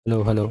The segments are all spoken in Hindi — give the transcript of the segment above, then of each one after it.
Hello hello.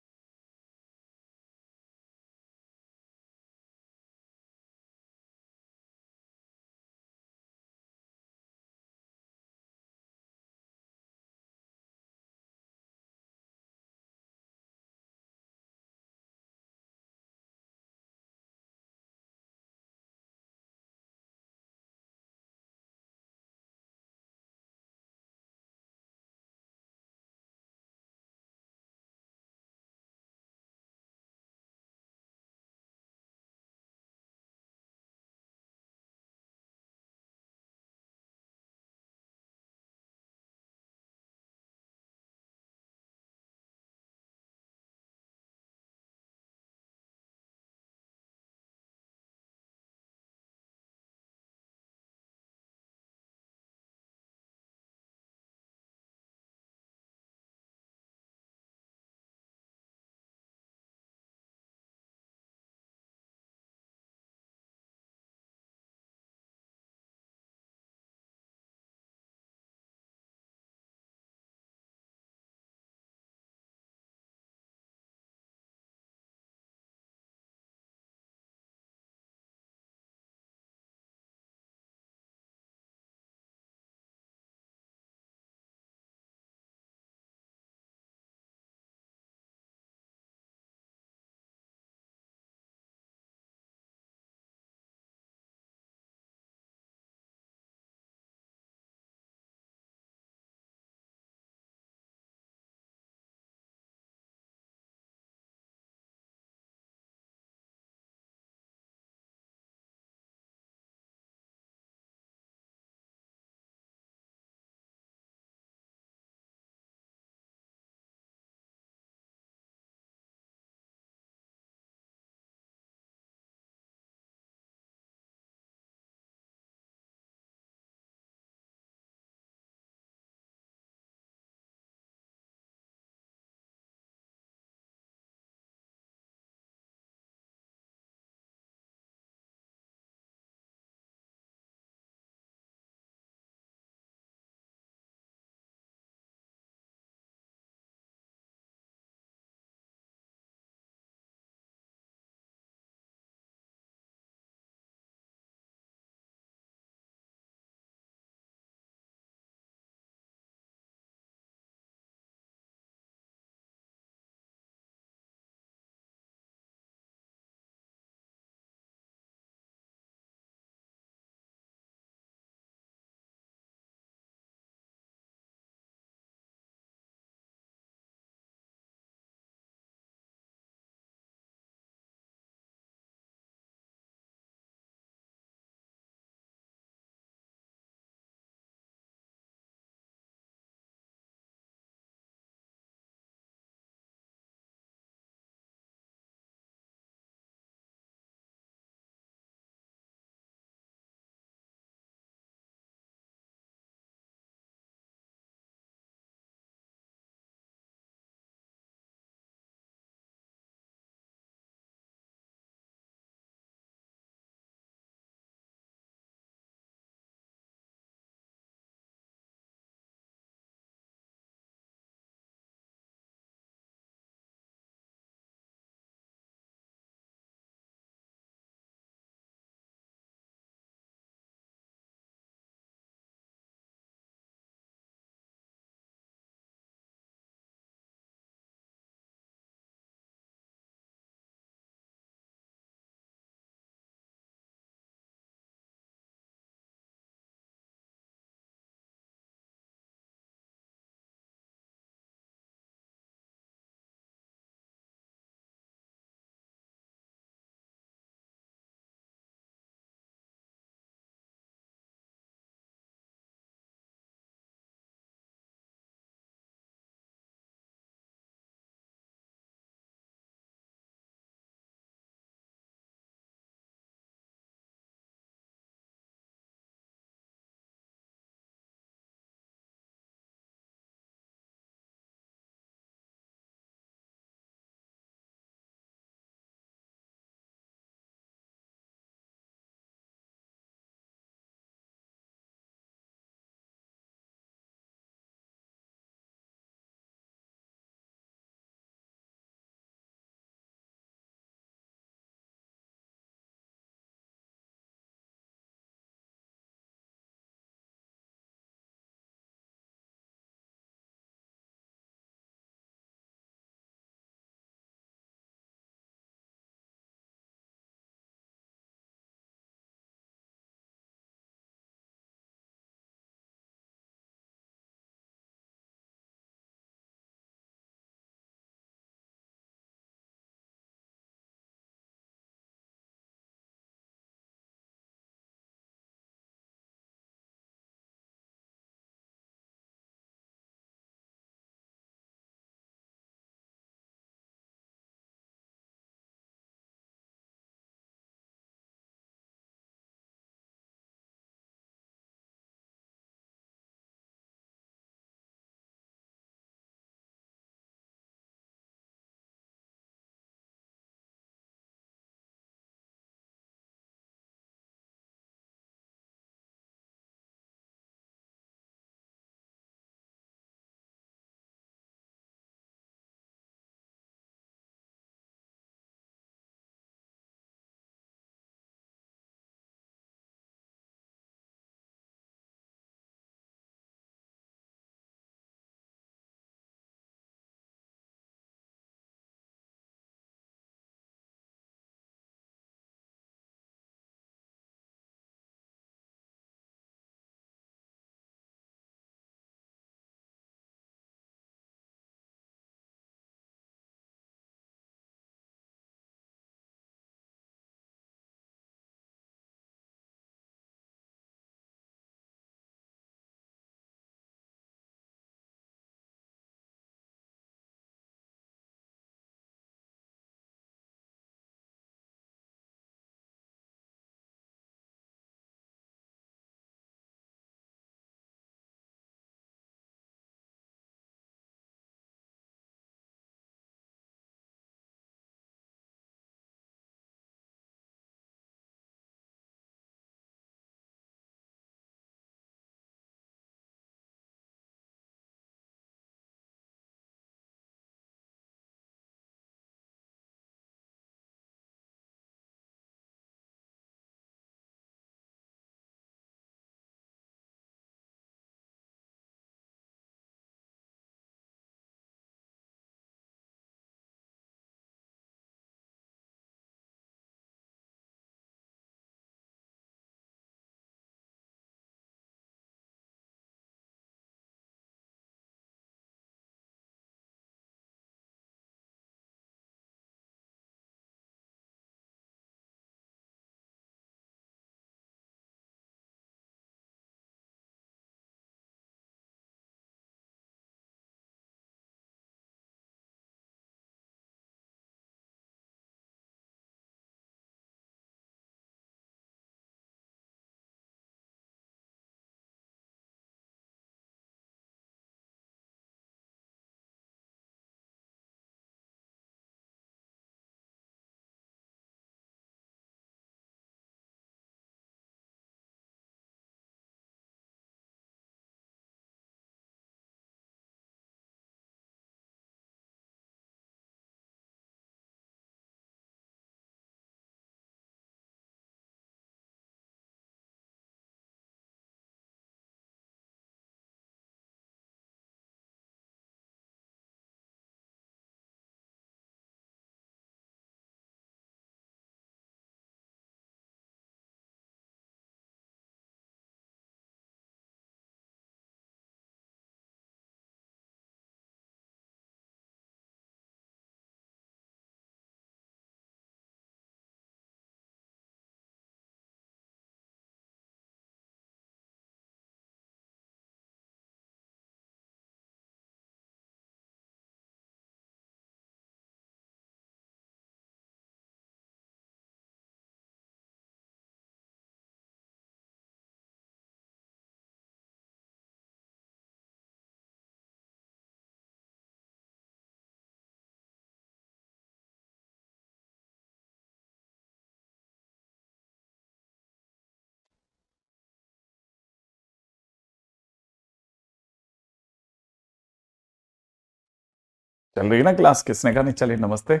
चल रही है ना क्लास? किसने कहा नहीं चली? नमस्ते।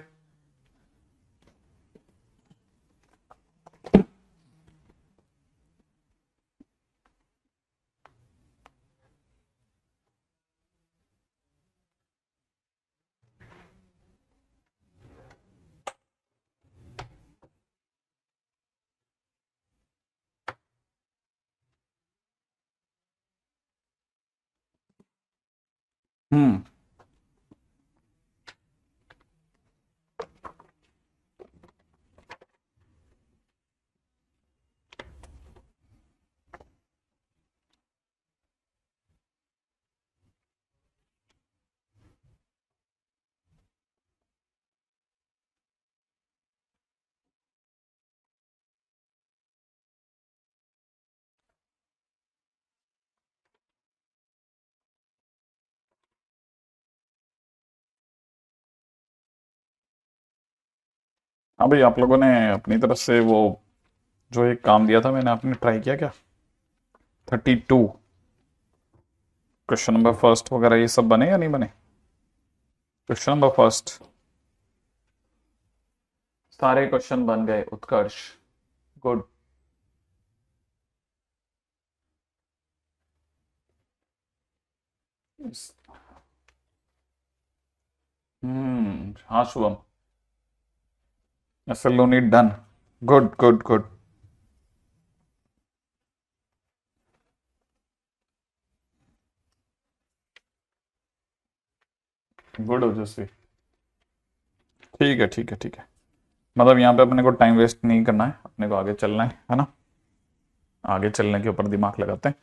हम्म। हाँ भाई, आप लोगों ने अपनी तरफ से वो जो एक काम दिया था मैंने, आपने ट्राई किया क्या? 32 क्वेश्चन नंबर फर्स्ट वगैरह ये सब बने या नहीं बने? क्वेश्चन नंबर फर्स्ट सारे क्वेश्चन बन गए उत्कर्ष। गुड। हाँ Shubham. Saloni done. Good good good. Good Ojaswi. ठीक है ठीक है ठीक है। मतलब यहाँ पे अपने को टाइम वेस्ट नहीं करना है, अपने को आगे चलना है ना? आगे चलने के ऊपर दिमाग लगाते हैं।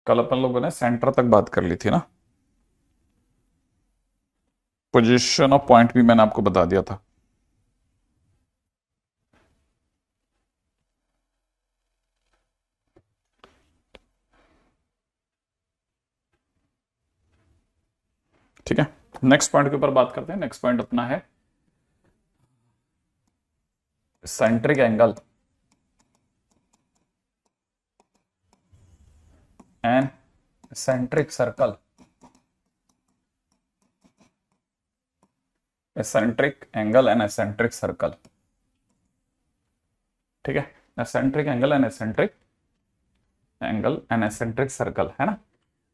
कल अपन लोगों ने सेंटर तक बात कर ली थी ना? पोजीशन ऑफ पॉइंट भी मैंने आपको बता दिया था। ठीक है, नेक्स्ट पॉइंट के ऊपर बात करते हैं। नेक्स्ट पॉइंट अपना है centric angle and centric circle. Eccentric angle and eccentric circle. ठीक है, eccentric angle and eccentric circle है ना?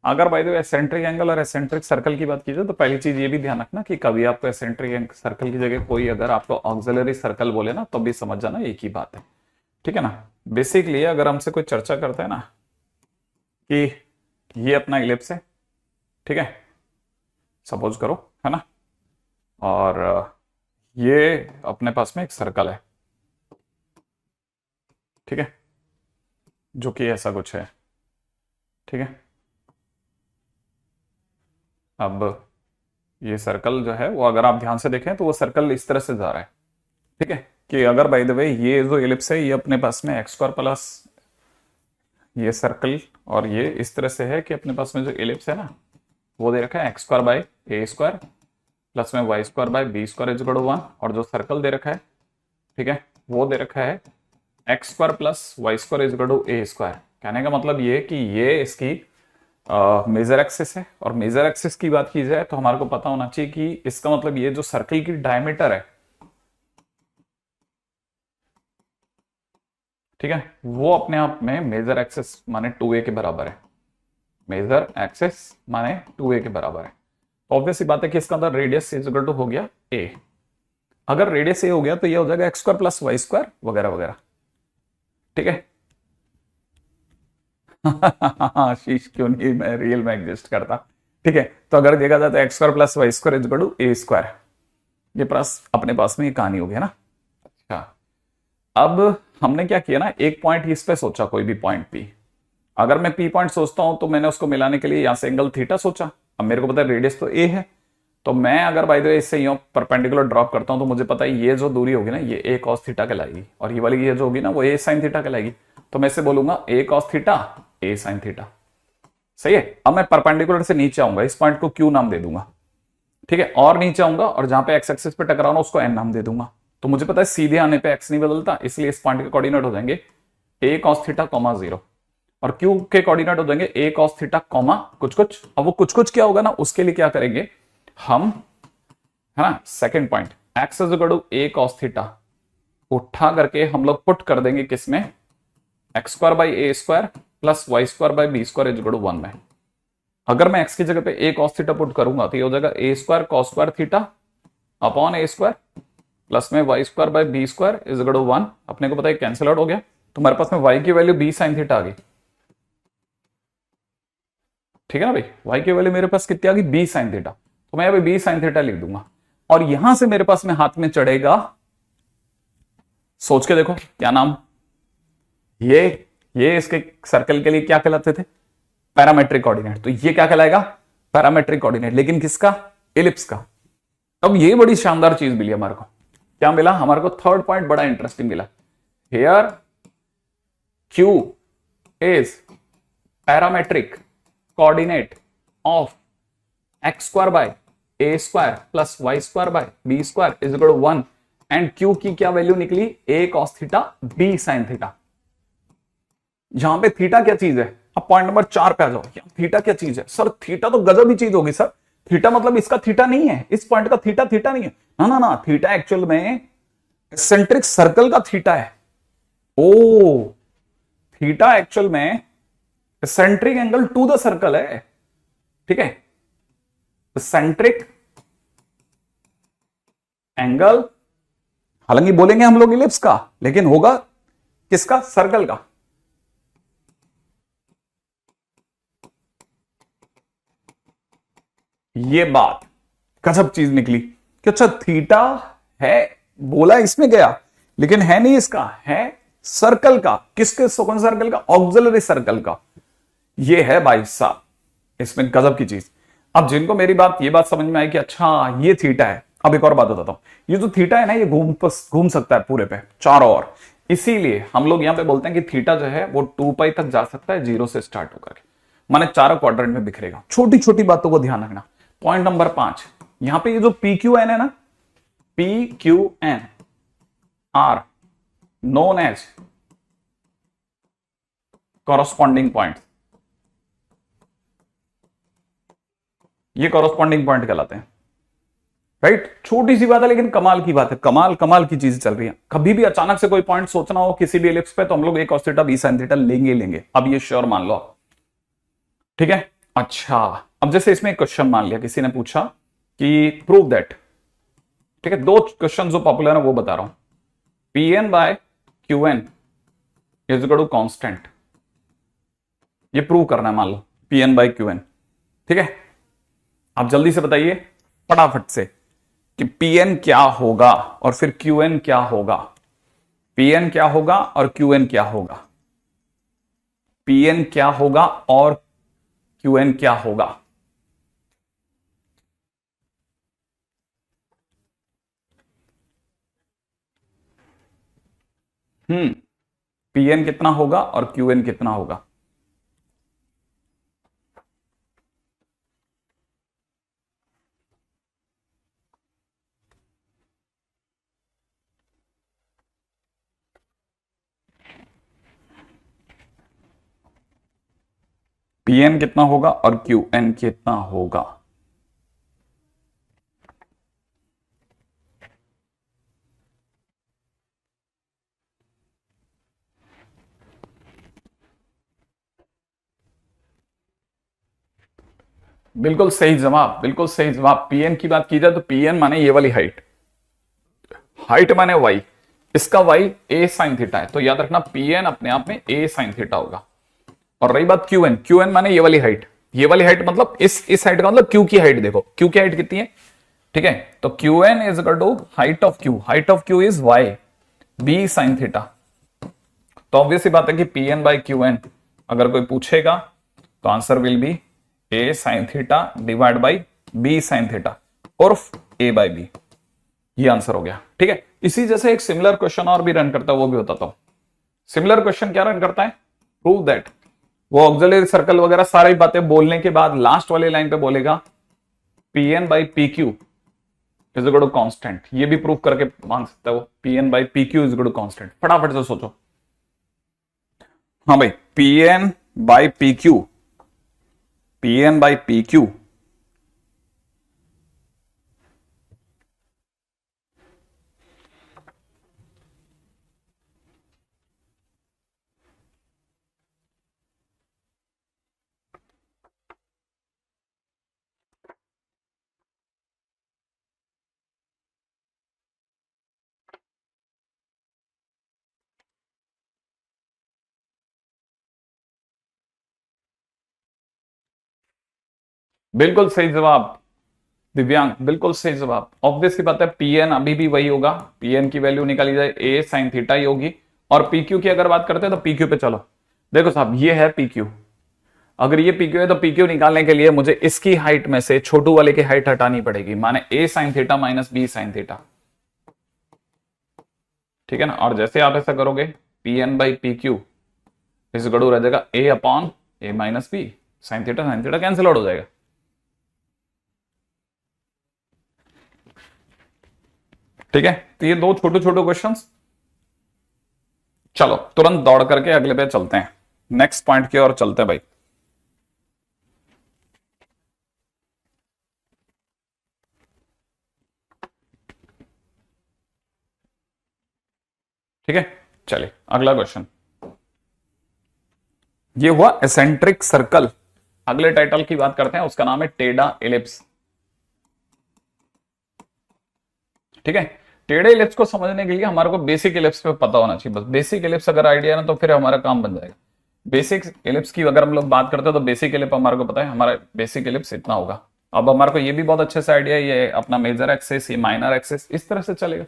अगर by the way eccentric angle और एसेंट्रिक सर्कल की बात कीजिए तो पहली चीज ये भी ध्यान रखना कि कभी आपको एसेंट्रिक सर्कल की जगह कोई अगर आपको ऑक्सिलरी सर्कल बोले ना तो भी समझ जाना एक ही बात है। ठीक है ना? बेसिकली अगर हमसे कोई चर्चा करता है ना कि ये अपना इलिप्स है, ठीक है, सपोज करो, है ना? और ये अपने पास में एक सर्कल है, ठीक है, जो कि ऐसा कुछ है। ठीक है, अब ये सर्कल जो है वो अगर आप ध्यान से देखें तो वो सर्कल इस तरह से जा रहा है। ठीक है, कि अगर बाय द वे ये जो एलिप्स है ये अपने पास में एक्स स्क्वायर प्लस ये सर्कल, और ये इस तरह से है कि अपने पास में जो एलिप्स है ना वो दे रखा है x square by a square plus में y square by b square is equal to 1, और जो सर्कल दे रखा है, ठीक है, वो दे रखा है x square plus y square is equal to a square. कहने का मतलब ये कि ये इसकी मेजर एक्सिस है, और मेजर एक्सिस की बात की जाए तो हमारे को पता होना चाहिए कि इसका मतलब ये जो सर्कल की डायमीटर है, ठीक है, वो अपने आप में मेजर एक्सिस माने 2a के बराबर है। मेजर एक्सिस माने 2a के बराबर है। ऑब्वियस सी बात है कि इसका अंदर रेडियस इज इक्वल टू हो गया a। अगर रेडियस ए हो गया तो ये हो जाएगा x square plus y square वगैरह वगैरह। ठीक है। शीश क्यों नहीं, मैं रियल में एग्जिस्ट करता। ठीक है, तो अगर देखा जाए तो x square plus y square is equal to a square. ये प्लस अपने पास में ये कहानी हो गई है ना? अच्छा, अब हमने क्या किया ना, एक पॉइंट इस पे सोचा, कोई भी पॉइंट पी। अगर मैं पी पॉइंट सोचता हूं तो मैंने उसको मिलाने के लिए यहां से एंगल थीटा सोचा। अब मेरे को पता है रेडियस तो ए है, तो मैं अगर बाय द वे इससे यूं परपेंडिकुलर ड्रॉप करता हूं तो मुझे पता है ये जो दूरी होगी ना ये ए कॉस थीटा कहलाएगी, और ये वाली ये जो होगी ना वो ए साइन थीटा कहलाएगी। तो मैं इससे बोलूंगा ए कॉस थीटा ए साइन थीटा। सही है। अब मैं परपेंडिकुलर से नीचे आऊंगा, इस पॉइंट को क्यू नाम दे दूंगा, ठीक है, और नीचे आऊंगा और जहां पे एक्स एक्सिस पे टकराना उसको एन नाम दे दूंगा। तो मुझे पता है सीधे आने पे एक्स नहीं बदलता, इसलिए इस पॉइंट के कोऑर्डिनेट हो जाएंगे ए कॉस थीटा कॉमा 0, और क्यू के कोऑर्डिनेट हो जाएंगे ए कॉस थीटा कॉमा कुछ कुछ। अब वो कुछ कुछ क्या होगा ना, उसके लिए क्या करेंगे हम, है ना, second point x is equal to a cos theta उठा करके हम लोग पुट कर देंगे किसमें, x square by a square plus y square by b square is equal to 1 में। अगर मैं एक्स की जगह पे ए कॉस थीटा पुट करूंगा तो ये हो जाएगा a square cos square theta upon a square plus में y square by b square is equal to 1। अपने को पता है कैंसिल आउट हो गया, तो हमारे पास में वाई की वैल्यू बी साइन थीटा आ गई, ठीक है ना भाई, वाई की वैल्यू मेरे पास कितनी आ गई, बी साइन थीटा। तो मैं यहाँ पे बी साइन थीटा लिख दूंगा, और यहां से मेरे पास में हाथ में चढ़ेगा, सोच के देखो क्या नाम, ये इसके सर्कल के लिए क्या कहलाते थे, पैरामेट्रिक कोऑर्डिनेट। तो ये क्या कहलाएगा, पैरामेट्रिक कोऑर्डिनेट, लेकिन किसका, एलिप्स का। अब ये बड़ी शानदार चीज मिली हमारे को, क्या मिला हमारे को, थर्ड पॉइंट बड़ा इंटरेस्टिंग मिला, here Q is parametric coordinate of x square by a square plus y square by b square is equal to 1, and Q की क्या वैल्यू निकली, a cos theta b sine theta. जहां पे थीटा क्या चीज है, अब पॉइंट नंबर 4 पे आ जाओ, थीटा क्या चीज है, सर थीटा तो गजब ही चीज होगी सर, थीटा मतलब इसका थीटा नहीं है, इस पॉइंट का थीटा थीटा नहीं है, ना ना ना, थीटा एक्चुअल में एसेंट्रिक सर्कल का थीटा है। ओ, थीटा एक्चुअल में eccentric angle to the circle है, ठीक है, एसेंट्रिक एंगल, हालांकि बोलेंगे हम लोग इलिप्स का, लेकिन होगा किसका, सर्कल का। ये बात गजब चीज निकली कि अच्छा थीटा है, बोला इसमें गया, लेकिन है नहीं इसका, है सर्कल का, किसके, कौन सर्कल का, ऑक्सिलरी सर्कल का। ये है भाई साहब इसमें गजब की चीज। अब जिनको मेरी बात, ये बात समझ में आई कि अच्छा ये थीटा है, अब एक और बात बताता हूं, ये जो थीटा है ना, ये घूम सकता है पूरे पे चारों ओर, इसीलिए हम लोग यहां पे बोलते हैं कि थीटा जो है वो 2 पाई तक जा सकता है, 0 से स्टार्ट होकर के, माने चारों क्वाड्रेंट में बिखरेगा। छोटी छोटी बातों को ध्यान रखना। पॉइंट नंबर 5, यहां पे ये जो पी क्यू एन है ना, P Q N are known as corresponding point, ये कॉरस्पॉन्डिंग पॉइंट कहलाते हैं, राइट। छोटी सी बात है लेकिन कमाल की बात है, कमाल कमाल की चीजें चल रही है। कभी भी अचानक से कोई पॉइंट सोचना हो किसी भी एलिप्स पे, तो हम लोग a cos theta b sine theta लेंगे लेंगे, अब ये श्योर मान लो आप, ठीक है। अच्छा, अब जैसे इसमें एक क्वेश्चन मान लिया, किसी ने पूछा कि प्रूव दैट, ठीक है, 2 क्वेश्चन जो पॉपुलर है वो बता रहा हूं, P N by Q N is equal to constant, ये प्रूव करना है, मान लो P N by Q N, ठीक है। आप जल्दी से बताइए फटाफट से कि पी एन क्या होगा और फिर क्यू एन क्या होगा, पी एन क्या होगा और क्यू एन क्या होगा, पी एन क्या होगा और क्यू एन क्या होगा। पी एन कितना होगा और क्यू एन कितना होगा, पी एन कितना होगा और क्यू एन कितना होगा। बिल्कुल सही जवाब, बिल्कुल सही जवाब। पीएन की बात की जाए तो पीएन माने ये वाली हाइट, हाइट माने वाई, इसका वाई ए साइन थीटा है, तो याद रखना पीएन अपने आप में ए साइन थीटा होगा। और रही बात क्यूएन, क्यूएन माने ये वाली हाइट, ये वाली हाइट मतलब इस हाइट का मतलब क्यू की हाइट, देखो क्यू की हाइट कितनी है, ठीक है। तो Q N is equal to height of Q is y b sine theta. तो ऑब्वियस बात है कि P N by Q N अगर कोई पूछेगा तो answer will be a sine theta divide by b sine theta और ए बाई बी, ये आंसर हो गया, ठीक है। इसी जैसे एक सिमिलर क्वेश्चन और भी रन करता है, वो भी बताता हूं। सिमिलर क्वेश्चन क्या रन करता है, प्रूव दैट वो ऑक्सिलरी सर्कल वगैरह सारी बातें बोलने के बाद लास्ट वाली लाइन पे बोलेगा P N by P Q is equal to constant. ये भी प्रूव करके मान सकता है वो, P N by P Q is equal to constant. फटाफट से सोचो। हाँ भाई, P N by P Q, P N by P Q बिल्कुल सही जवाब दिव्यांग, बिल्कुल सही जवाब। ऑब्वियस सी बात है, पीएन अभी भी वही होगा। पीएन की वैल्यू निकाली जाए ए साइन थीटा ही होगी। और पीक्यू की अगर बात करते हैं तो पीक्यू पे चलो। देखो साहब, ये है पीक्यू। अगर ये पीक्यू है तो पीक्यू निकालने के लिए मुझे इसकी हाइट में से छोटू वाले की हाइट हटानी पड़ेगी, माने a sine theta minus b sine theta. ठीक है ना। और जैसे आप ऐसा करोगे, P N by P Q इस गड़ू रह जाएगा a upon a minus b. Sine theta cancel out हो जाएगा। ठीक है, तो ये दो छोटे छोटे क्वेश्चंस। चलो तुरंत दौड़ करके अगले पे चलते हैं, नेक्स्ट पॉइंट की ओर चलते हैं भाई। ठीक है, चलिए अगला क्वेश्चन। ये हुआ एसेंट्रिक सर्कल। अगले टाइटल की बात करते हैं, उसका नाम है टेढ़ा एलिप्स। ठीक है, टेढ़े इलिप्स को समझने के लिए हमारे को बेसिक इलिप्स पे पता होना चाहिए। बस बेसिक इलिप्स अगर आइडिया ना, तो फिर हमारा काम बन जाएगा। बेसिक इलिप्स की अगर हम लोग बात करते हैं तो बेसिक इलिप्स हमारे को पता है, हमारा बेसिक इलिप्स इतना होगा। अब हमारे को ये भी बहुत अच्छे से आइडिया, ये अपना मेजर एक्सिस, ये माइनर एक्सिस, इस तरह से चलेगा।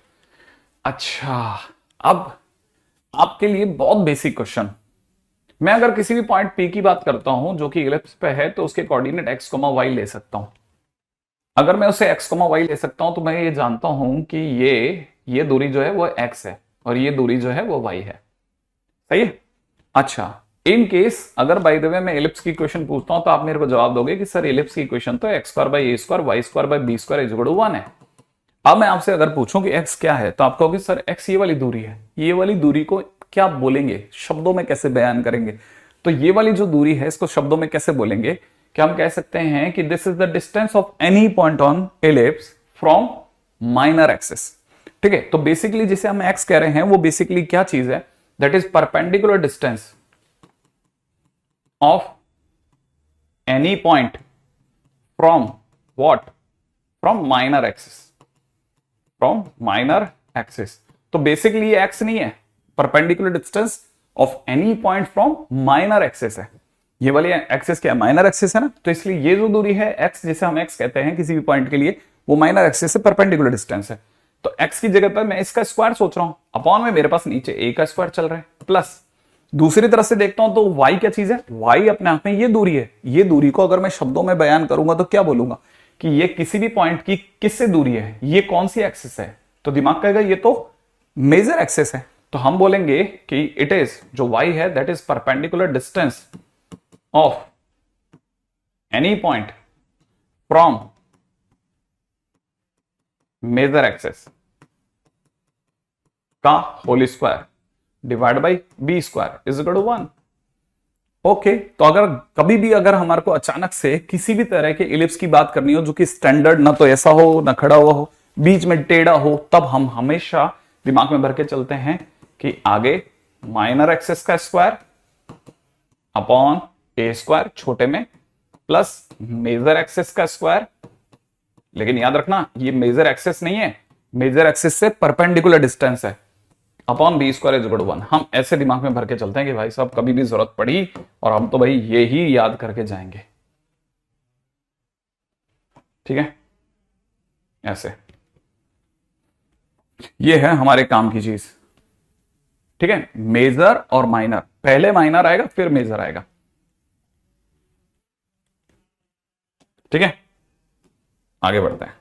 अच्छा, अब आपके लिए बहुत बेसिक क्वेश्चन। मैं अगर किसी भी पॉइंट पी की बात करता हूं जो कि इलिप्स पे है, तो उसके कोऑर्डिनेट एक्स कोमा वाई ले सकता हूं। अगर मैं उसे एक्स कोमा वाई ले सकता हूं तो मैं ये जानता हूं कि ये दूरी जो है वो एक्स है और ये दूरी जो है वो वाई है। सही है। अच्छा, इन केस अगर बाय द वे मैं इलिप्स की इक्वेशन पूछता हूं तो आप मेरे को जवाब दोगे कि सर इलिप्स की इक्वेशन तो x square by a square y square by b square is equal to 1 है। अब मैं आपसे अगर पूछूं कि एक्स क्या है, तो आप कहोगे सर एक्स ये वाली दूरी है। ये वाली दूरी को क्या बोलेंगे, शब्दों में कैसे बयान करेंगे? तो ये वाली जो दूरी है इसको शब्दों में कैसे बोलेंगे? क्या हम कह सकते हैं कि this is the distance of any point on ellipse from minor axis. ठीक है, तो बेसिकली जिसे हम एक्स कह रहे हैं वो बेसिकली क्या चीज है? That is perpendicular distance of any point from what? From minor axis, from minor axis. तो बेसिकली ये एक्स नहीं है, perpendicular distance of any point from minor axis है। ये वाली एक्सिस क्या है? माइनर एक्सिस है ना। तो इसलिए ये जो दूरी है एक्स, जिसे हम एक्स कहते हैं किसी भी पॉइंट के लिए, वो माइनर एक्सिस से परपेंडिकुलर डिस्टेंस है। तो एक्स की जगह पर मैं इसका स्क्वायर सोच रहा हूं, अपॉन में मेरे पास नीचे ए का स्क्वायर चल रहा है, प्लस दूसरी तरफ से देखता हूं तो वाई क्या चीज है? वाई अपने आप में ये दूरी है। ये दूरी को अगर मैं शब्दों में बयान करूंगा तो क्या बोलूंगा कि ये किसी भी पॉइंट की किससे दूरी है, ये कौन सी एक्सिस है? तो दिमाग कहेगा ये तो मेजर एक्सिस है। तो हम बोलेंगे कि इट इज, जो y है that is perpendicular distance of any point from major axis का whole square divide by b square is equal to 1। Okay, तो अगर कभी भी अगर हमारे को अचानक से किसी भी तरह के इलिप्स की बात करनी हो जो कि स्टैंडर्ड ना तो ऐसा हो ना खड़ा हुआ हो, बीच में टेढ़ा हो, तब हम हमेशा दिमाग में भर के चलते हैं कि आगे माइनर एक्सिस का स्क्वायर अपॉन ए स्क्वायर छोटे में, प्लस मेजर एक्सिस का स्क्वायर। लेकिन याद रखना ये मेजर एक्सिस नहीं है, मेजर एक्सिस से परपेंडिकुलर डिस्टेंस है, upon b square is equal to 1। हम ऐसे दिमाग में भर के चलते हैं कि भाई साहब कभी भी जरूरत पड़ी और हम तो भाई ये ही याद करके जाएंगे। ठीक है, ऐसे ये है हमारे काम की चीज। ठीक है, मेजर और माइनर, पहले माइनर आएगा फिर मेजर आएगा। ठीक है, आगे बढ़ते हैं,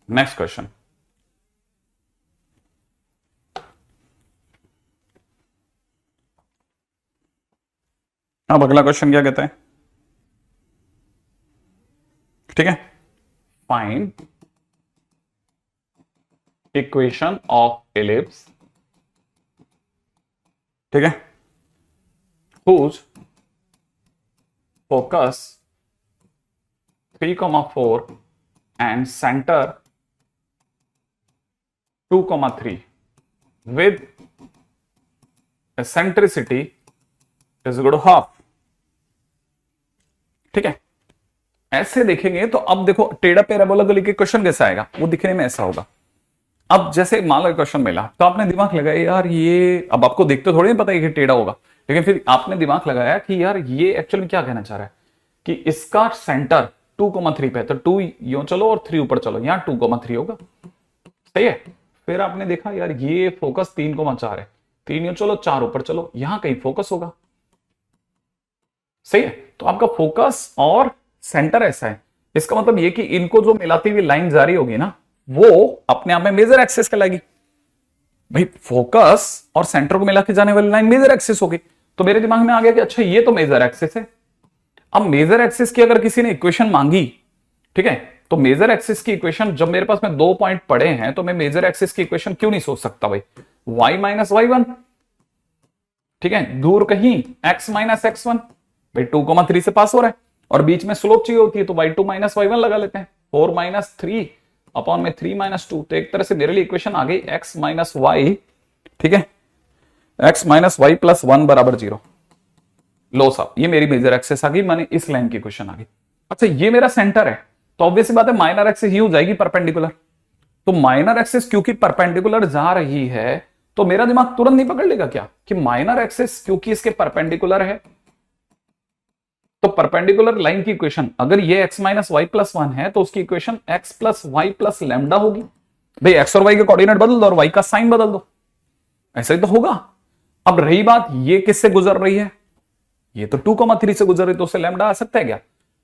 नेक्स्ट क्वेश्चन। अब अगला क्वेश्चन क्या कहता है, ठीक है, फाइंड इक्वेशन ऑफ एलिप्स, ठीक है, whose focus 3,4 and center 2,3 with eccentricity is equal to half। ठीक है, ऐसे देखेंगे तो अब देखो टेढ़ा पैराबोला को लेके क्वेश्चन कैसा आएगा, वो दिखने में ऐसा होगा। अब जैसे मान लो क्वेश्चन मिला तो आपने दिमाग लगाया यार ये, अब आपको देखते थोड़ी नहीं पता है कि टेढ़ा होगा, लेकिन फिर आपने दिमाग लगाया कि यार ये एक्चुअली क्या कहना चाह रहा है कि इसका सेंटर 2,3 पे है, तो 2 यूं चलो और 3 ऊपर चलो, यहां 2,3 होगा, सही है। फिर आपने देखा यार ये फोकस 3,4 है, 3 यूं चलो 4 ऊपर चलो, यहां कहीं फोकस होगा, सही है। तो आपका फोकस और सेंटर ऐसा है, इसका मतलब ये कि इनको जो मिलाती हुई लाइन जारी होगी ना, वो अपने आप में मेजर एक्सिस कहलाएगी। भाई फोकस और सेंटर को मिला के जाने वाली लाइन मेजर एक्सिस होगी, तो मेरे दिमाग में आ गया कि अच्छा ये तो मेजर एक्सिस है। अब मेजर एक्सिस की अगर किसी ने इक्वेशन मांगी, ठीक है, तो मेजर एक्सिस की इक्वेशन जब मेरे पास में 2 पॉइंट पड़े हैं तो मैं मेजर एक्सिस की इक्वेशन क्यों नहीं सोच सकता भाई, y माइनस y1, ठीक है, दूर कहीं x माइनस x1, भाई 2,3 से पास हो रहा है और बीच में स्लोप चाहिए होती है, तो y2 माइनस y1 लगा लेते हैं, 4 माइनस 3 अपॉन में 3 माइनस 2, तो एक तरह से मेरे लिए इक्वेशन आ गई x माइनस वाई, ठीक है, x माइनस वाई प्लस 1 बराबर 0। लो साहब ये मेरी मेजर एक्सिस आ गई, माने इस लाइन की इक्वेशन आ गई। अच्छा ये मेरा सेंटर है, तो ऑब्वियस बात है माइनर एक्सिस ही हो जाएगी परपेंडिकुलर, तो माइनर एक्सिस क्योंकि परपेंडिकुलर जा रही है तो मेरा दिमाग तुरंत नहीं पकड़ लेगा क्या कि माइनर एक्सिस क्योंकि इसके परपेंडिकुलर है, तो परपेंडिकुलर लाइन की इक्वेशन अगर ये x माइनस वाई प्लस 1 है तो उसकी equation x plus y plus lambda होगी। भाई x और y के कोऑर्डिनेट बदल दो और y का साइन बदल दो, ऐसा ही तो होगा। अब रही बात ये किससे गुजर रही है, ये तो 2,3 से गुजर रही, तो उससे लैम्डा आ सकता है क्या,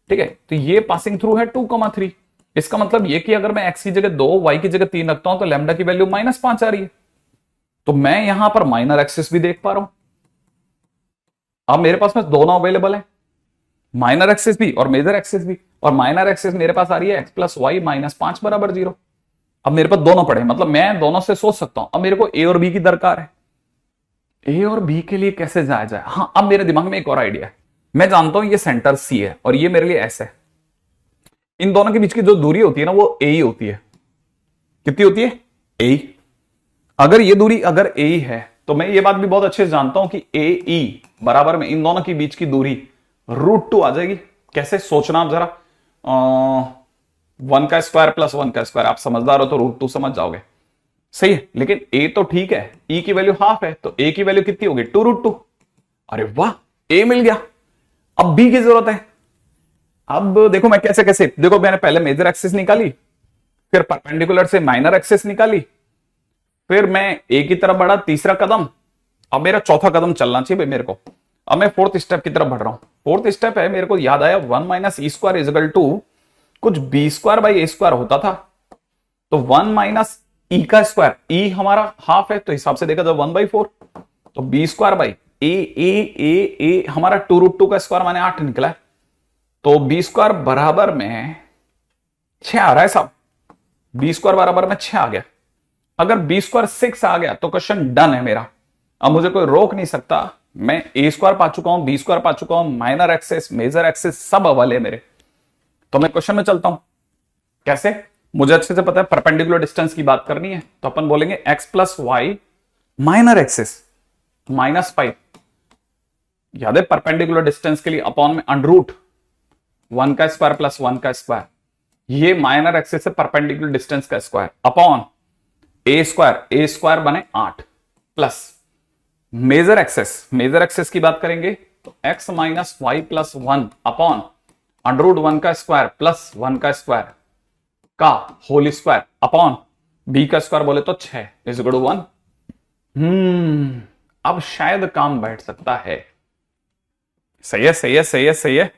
ठीक है, तो ये पासिंग थ्रू है 2,3, इसका मतलब ये कि अगर मैं x की जगह 2 y की जगह 3 रखता हूं तो लैम्डा की वैल्यू -5 आ रही है, तो मैं यहां पर माइनर एक्सिस भी देख पा रहा हूं। अब मेरे पास में दोनों अवेलेबल है, माइनर एक्सिस भी और मेजर एक्सिस भी, और माइनर एक्सिस मेरे पास आ रही है x प्लस वाई माइनस 5 बराबर 0। अब मेरे पास दोनों पड़े, मतलब मैं दोनों से सोच सकता हूं। अब मेरे को a और b की दरकार है, a और b के लिए कैसे जाया जाए। हाँ अब मेरे दिमाग में एक और आइडिया है, मैं जानता हूं ये सेंटर c है और ये मेरे लिए s है, इन दोनों के बीच की जो दूरी होती है ना वो a ही होती है, कितनी होती है a। अगर ये दूरी अगर a है तो मैं ये बात भी बहुत अच्छे से जानता हूं कि AE बराबर में इन दोनों के बीच की दूरी √2 आ जाएगी। कैसे सोचना आप जरा, 1 का स्क्वायर प्लस 1 का स्क्वायर, आप समझदार हो तो √2 समझ जाओगे, सही है। लेकिन a तो ठीक है, e की वैल्यू हाफ है, तो a की वैल्यू कितनी होगी 2√2। अरे वाह a मिल गया, अब b की जरूरत है। अब देखो मैं कैसे कैसे, देखो मैंने पहले मेजर एक्सिस निकाली, फिर परपेंडिकुलर से माइनर एक्सिस निकाली, फिर मैं a की तरफ बढ़ा, तीसरा कदम, अब मेरा चौथा कदम चलना चाहिए भाई मेरे को। अब मैं फोर्थ स्टेप की तरफ बढ़ रहा हूं, फोर्थ स्टेप है, मेरे को याद आया 1 minus e square is equal to कुछ b square by a square होता था, तो 1 माइनस ई का स्क्वायर, ई हमारा हाफ है तो हिसाब से देखा जाए 1/4, तो बी स्क्वायर बाई ए ए ए ए हमारा 2√2 का स्क्वायर माने 8 निकला है, तो बी स्क्वायर बराबर में 6 आ रहा है साहब, बी स्क्वायर बराबर में 6 आ गया। अगर बी स्क्वायर 6 आ गया तो क्वेश्चन डन है मेरा, अब मुझे कोई रोक नहीं सकता, मैं ए स्क्वायर पा चुका हूं, बी स्क्वायर पा चुका हूं, माइनर एक्सिस मेजर एक्सिस सब अवल है मेरे। तो मैं क्वेश्चन में चलता हूं, कैसे, मुझे अच्छे से पता है परपेंडिकुलर डिस्टेंस की बात करनी है, तो अपन बोलेंगे x plus y minor axis -5, याद है परपेंडिकुलर डिस्टेंस के लिए अपॉन में √1 का स्क्वायर प्लस 1 का स्क्वायर, ये माइनर एक्सिस से परपेंडिकुलर डिस्टेंस का स्क्वायर अपॉन ए स्क्वायर बने 8 प्लस मेजर एक्सेस की बात करेंगे तो x minus y plus 1 upon √1 का स्क्वायर प्लस 1 का स्क्वायर का होल स्क्वायर अपॉन b का स्क्वायर बोले तो 6 इज इक्वल टू 1। अब शायद काम बैठ सकता है, सही है सही है सही है सही है।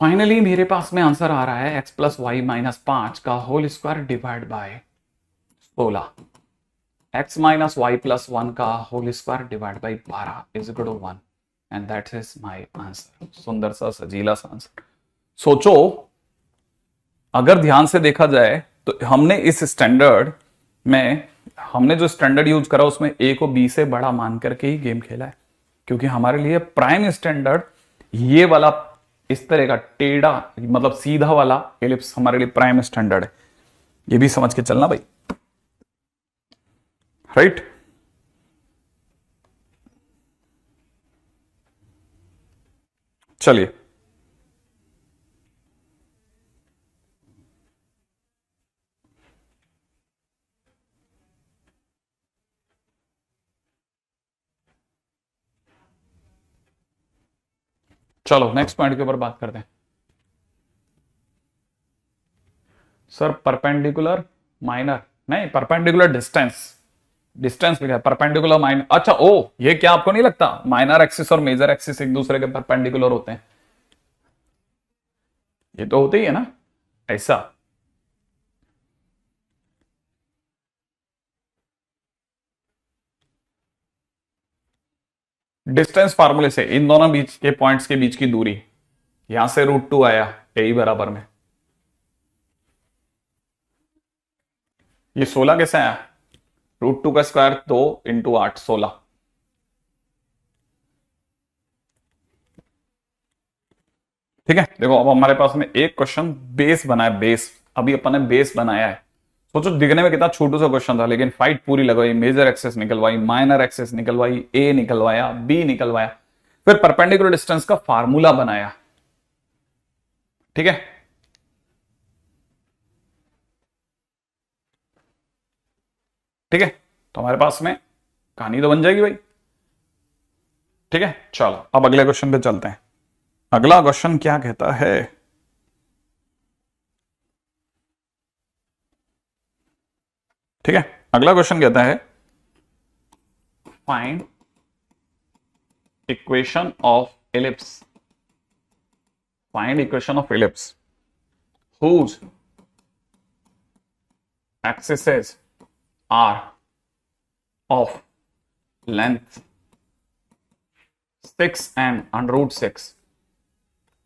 फाइनली मेरे पास में आंसर आ रहा है x प्लस वाई माइनस 5 का whole square divide by 16, x minus y plus 1 का whole square divide by 12 is equal to 1। And that is my answer. सुंदर सा सजीला सा आंसर। सोचो, अगर ध्यान से देखा जाए तो हमने इस स्टैंडर्ड में, हमने जो स्टैंडर्ड यूज करा उसमें ए को बी से बड़ा मान करके ही गेम खेला है, क्योंकि हमारे लिए प्राइम स्टैंडर्ड ये वाला इस तरह का टेढ़ा मतलब सीधा वाला एलिप्स हमारे लिए प्राइम स्टैंडर्ड है। ये भी समझ के चलना भाई, राइट। चलिए चलो नेक्स्ट पॉइंट के ऊपर बात करते हैं। सर परपेंडिकुलर माइनर नहीं, परपेंडिकुलर डिस्टेंस, डिस्टेंस लिखा है परपेंडिकुलर माइनर। अच्छा ओ, ये क्या आपको नहीं लगता माइनर एक्सिस और मेजर एक्सिस एक दूसरे के परपेंडिकुलर होते हैं? ये तो होते ही है ना ऐसा। डिस्टेंस फार्मूले से इन दोनों बीच के पॉइंट्स के बीच की दूरी, यहां से √2 आया ए बराबर में, ये 16 कैसे आया? √2 का स्क्वायर 2 × 8 16। ठीक है, देखो अब हमारे पास में एक क्वेश्चन बेस बना है, बेस अभी अपन ने बेस बनाया है। सोचो दिखने में कितना छोटू सा क्वेश्चन था, लेकिन फाइट पूरी लगवाई, मेजर एक्सेस निकलवाई, माइनर एक्सेस निकलवाई, ए निकलवाया, बी निकलवाया, फिर परपेंडिकुलर डिस्टेंस का फार्मूला बनाया। ठीक है, ठीक है, तो हमारे पास में कहानी तो बन जाएगी भाई। ठीक है, चलो अब अगले क्वेश्चन पे चलते हैं। अगला क्वेश्चन क्या कहता है? ठीक है, अगला क्वेश्चन कहता है find equation of ellipse, find equation of ellipse whose axes are of length 6 and √6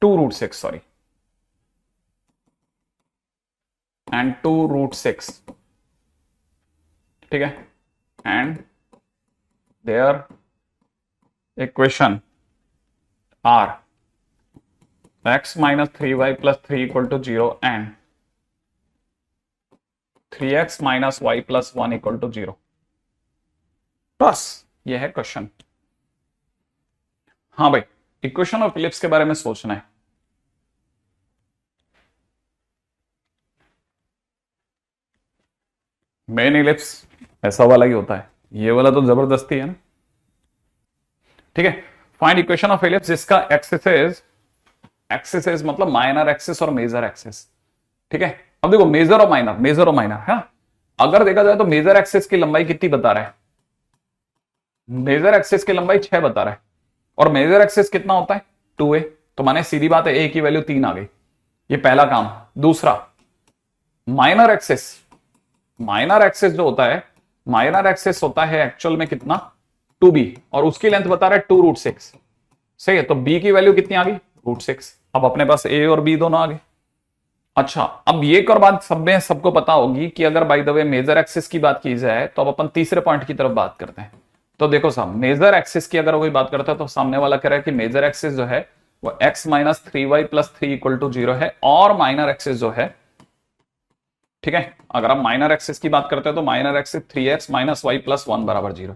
2√6 sorry and 2√6। ठीक है, and their equation are x minus 3y plus 3 equal to 0 and 3x minus y plus 1 equal to 0। बस ये है क्वेश्चन। हाँ भाई, इक्वेशन ऑफ इलिप्स के बारे में सोचना है। मेन इलिप्स ऐसा वाला ही होता है, ये वाला तो जबरदस्ती है ना। ठीक है, फाइंड इक्वेशन ऑफ इलिप्स जिसका एक्सिस मतलब माइनर एक्सिस और मेजर एक्सिस। ठीक है, अब देखो मेजर और माइनर, मेजर और माइनर है। अगर देखा जाए तो मेजर एक्सिस की लंबाई कितनी बता रहा है? मेजर एक्सिस की लंबाई 6 बता रहा है, और मेजर एक्सिस कितना होता है 2a, तो माने सीधी बात है a की वैल्यू 3 आ गई। ये पहला काम। दूसरा, माइनर एक्सिस, माइनर एक्सिस जो होता है, माइनर एक्सिस होता है एक्चुअल में कितना 2b, और उसकी लेंथ बता रहा है 2√6। सही है, तो b की वैल्यू कितनी आ गई √6। अब अपने पास a और b दोनों आ गए। अच्छा, अब ये एक और बात सब में सबको पता होगी कि अगर by the way major axis की बात की जाए तो अब अपन तीसरे पॉइंट की तरफ बात करते हैं। तो देखो साहब, मेजर एक्सिस की अगर कोई बात करता है तो सामने वाला कह रहा है कि मेजर एक्सिस जो है वो x minus 3y plus 3 equal to 0 है, और माइनर एक्सिस जो है, ठीक है, अगर आप माइनर एक्सिस की बात करते हैं तो minor axis 3x minus y plus 1 बराबर 0।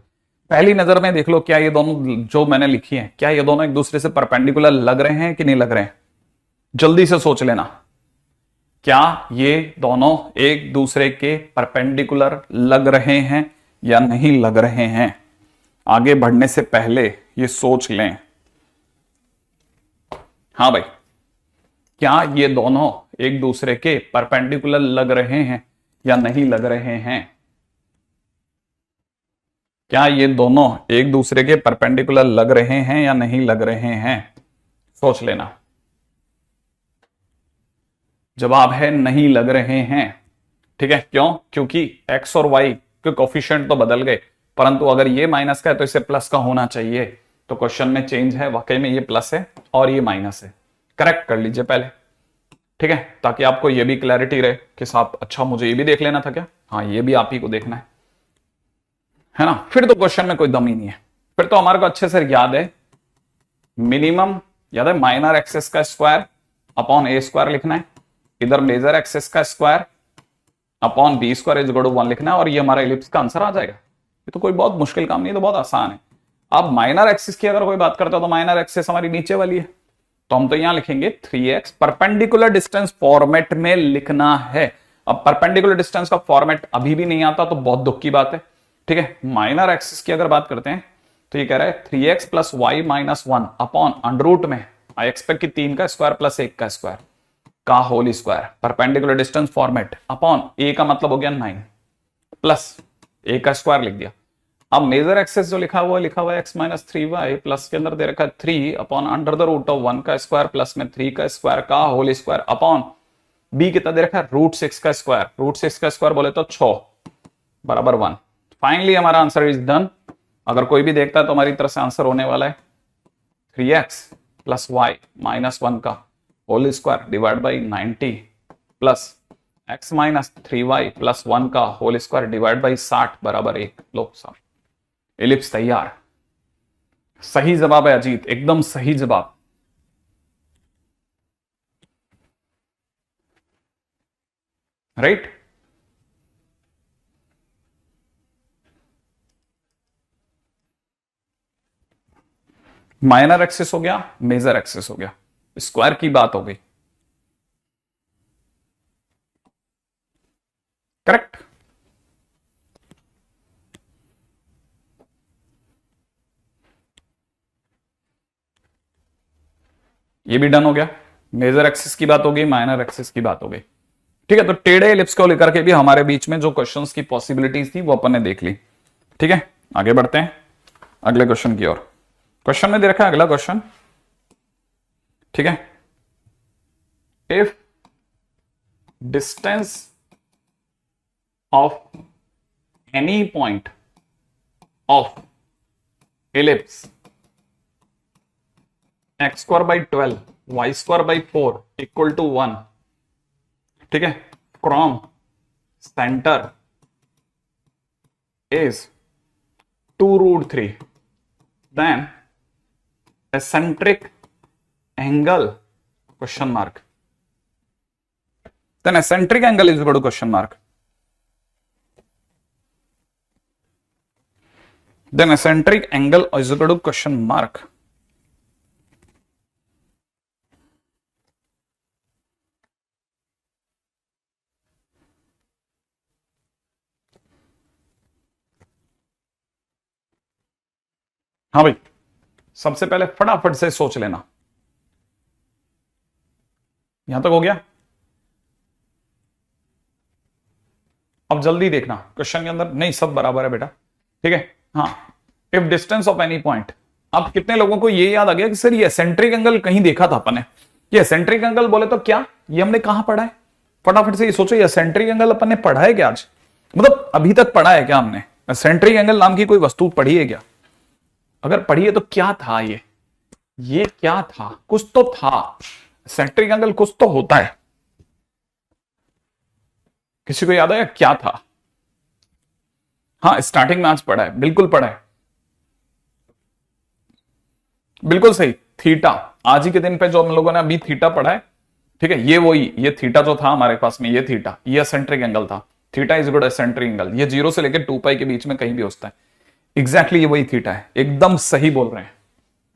पहली नजर में देख लो, क्या ये दोनों जो मैंने लिखी है, क्या ये दोनों एक दूसरे से परपेंडिकुलर लग रहे हैं कि नहीं लग रहे हैं? जल्दी से सोच लेना, क्या ये दोनों एक दूसरे के परपेंडिकुलर लग रहे हैं या नहीं लग रहे हैं? आगे बढ़ने से पहले ये सोच लें। हाँ भाई, क्या ये दोनों एक दूसरे के परपेंडिकुलर लग रहे हैं या नहीं लग रहे हैं? क्या ये दोनों एक दूसरे के परपेंडिकुलर लग रहे हैं या नहीं लग रहे हैं? सोच लेना। जवाब है नहीं लग रहे हैं। ठीक है, क्यों? क्योंकि x और y के कोफिशिएंट तो बदल गए, परंतु अगर ये माइनस का है तो इसे प्लस का होना चाहिए। तो क्वेश्चन में चेंज है, वाकई में ये प्लस है और ये माइनस है, करेक्ट कर लीजिए पहले, ठीक है, ताकि आपको ये भी क्लैरिटी रहे कि साहब अच्छा मुझे ये भी देख लेना था क्या, हाँ ये भी आप ही को देखना है ना। फिर तो क्वेश्चन में कोई दम ही नहीं है, फिर तो हमारे को अच्छे से याद है, मिनिमम याद है, माइनर एक्सेस का स्क्वायर अपॉन ए स्क्वायर लिखना है, इधर मेजर एक्सेस का square upon b square is equal to 1 लिखना है, और ये हमारा इलिप्स का आंसर आ जाएगा। ये तो कोई बहुत मुश्किल काम नहीं, तो बहुत आसान है। अब माइनर एक्सिस की अगर कोई बात करते हो तो माइनर एक्सिस हमारी नीचे वाली है, तो हम तो यहां लिखेंगे 3x, परपेंडिकुलर डिस्टेंस फॉर्मेट में लिखना है। अब परपेंडिकुलर डिस्टेंस का फॉर्मेट अभी भी नहीं आता तो बहुत दुख की बात है, ठीक है। माइनर एक्सिस की अगर बात करते हैं तो ये कह रहा है 3x plus y minus 1 upon under root में आई एक्सपेक्ट कि 3 का स्क्वायर प्लस 1 का स्क्वायर का whole square, perpendicular distance format upon a का मतलब हो गया 9 प्लस ए का स्क्वायर लिख दिया। अब मेजर एक्सेस जो लिखा हुआ है x माइनस 3y प्लस के अंदर दे रखा है 3 upon under the root of 1 का स्क्वायर प्लस में 3 का स्क्वायर का होल स्क्वायर अपॉन b कितना दे रखा है रूट 6 का स्क्वायर, रूट 6 का स्क्वायर बोले तो 6 बराबर 1। फाइनली हमारा आंसर इज डन। अगर कोई भी देखता है तो हमारी तरफ से आंसर होने वाला है 3x प्लस वाई माइनस 1 का whole square divide by 90 plus x minus 3y plus 1 का होल स्क्वायर डिवाइड बाई 60 बराबर 1। लो साहब इलिप्स तैयार। सही जवाब है अजीत, एकदम सही जवाब। राइट, माइनर एक्सेस हो गया, मेजर एक्सेस हो गया, स्क्वायर की बात हो गई, करेक्ट। ये भी डन हो गया, मेजर एक्सिस की बात हो गई, माइनर एक्सिस की बात हो गई, ठीक है। तो टेढ़े इलिप्स को लेकर के भी हमारे बीच में जो क्वेश्चंस की पॉसिबिलिटीज थी वो अपन ने देख ली, ठीक है। आगे बढ़ते हैं अगले क्वेश्चन की ओर। क्वेश्चन में दे रखा है अगला क्वेश्चन, ठीक है। If distance of any point of ellipse x square by 12 y square by 4 equal to 1, ठीक है, from centre is 2√3, then eccentric angle question mark, then eccentric angle is equal to question mark, then eccentric angle is equal to question mark। हाँ भाई, सबसे पहले फटाफट से सोच लेना, यहां तक हो गया। अब जल्दी देखना क्वेश्चन के अंदर, नहीं सब बराबर है बेटा, ठीक है। हाँ, if distance of any point, अब कितने लोगों को ये याद आ गया कि सर ये एसेंट्रिक एंगल कहीं देखा था अपन ने, ये एसेंट्रिक एंगल बोले तो क्या, ये हमने कहां पढ़ा है, फटाफट से ये सोचो, ये एसेंट्रिक एंगल अपन ने पढ़ा है क्या आज, मतलब अभी तक पढ़ा है क्या हमने, एसेंट्रिक एंगल नाम की कोई वस्तु पढ़ी है क्या, अगर पढ़ी है तो क्या था ये क्या था, कुछ तो था, एसेंट्रिक एंगल कुछ तो होता है, किसी को याद आया क्या था। हाँ, स्टार्टिंग में आज पढ़ा है, बिल्कुल पढ़ा है, बिल्कुल सही, थीटा। आज ही के दिन पे जो हम लोगों ने अभी थीटा पढ़ा है, ठीक है, ये वही, ये थीटा जो था हमारे पास में, ये थीटा, ये एसेंट्रिक एंगल था, theta is good eccentric angle, ये 0 से लेकर 2 पाई के बीच में कहीं भी होता है, एग्जैक्टली ये वही थीटा है, एकदम सही बोल रहे हैं,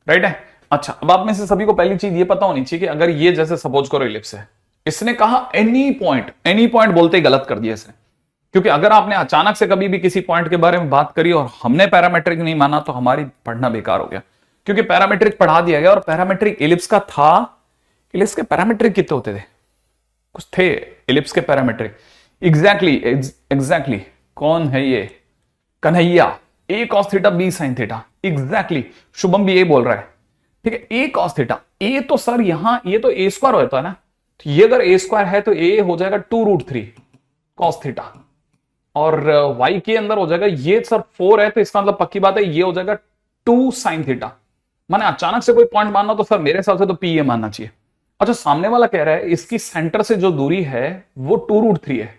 राइट है। अच्छा, अब आप में से सभी को पहली चीज ये पता होनी चाहिए कि अगर ये जैसे सपोज करो इलिप्स है, इसने कहा एनी पॉइंट बोलते ही गलत कर दिया इसने, क्योंकि अगर आपने अचानक से कभी भी किसी पॉइंट के बारे में बात करी और हमने पैरामेट्रिक नहीं माना तो हमारी पढ़ना बेकार हो गया, क्योंकि पैरामेट्रिक पढ़ा दिया गया और पैरामेट्रिक इलिप्स का था। इलिप्स के पैरामेट्रिक कितने होते थे, कुछ थे इलिप्स के पैरामेट्रिक, एग्जैक्टली कौन है ये, Kanhaiya, a cos theta b sine theta, exactly Shubham भी ये बोल रहा है, ठीक है, ए कॉस थीटा, ए तो सर यहां ये तो ए स्क्वायर होता है ना, तो ये अगर ए स्क्वायर है तो ए हो जाएगा 2√3 कॉस थीटा, और वाई के अंदर हो जाएगा, ये सर 4 है तो इसका मतलब पक्की बात है ये हो जाएगा 2 साइन थीटा, मैंने अचानक से कोई पॉइंट मानना तो सर मेरे हिसाब से तो पी ए मानना चाहिए। अच्छा, सामने वाला कह रहा है इसकी सेंटर से जो दूरी है वो 2√3 है।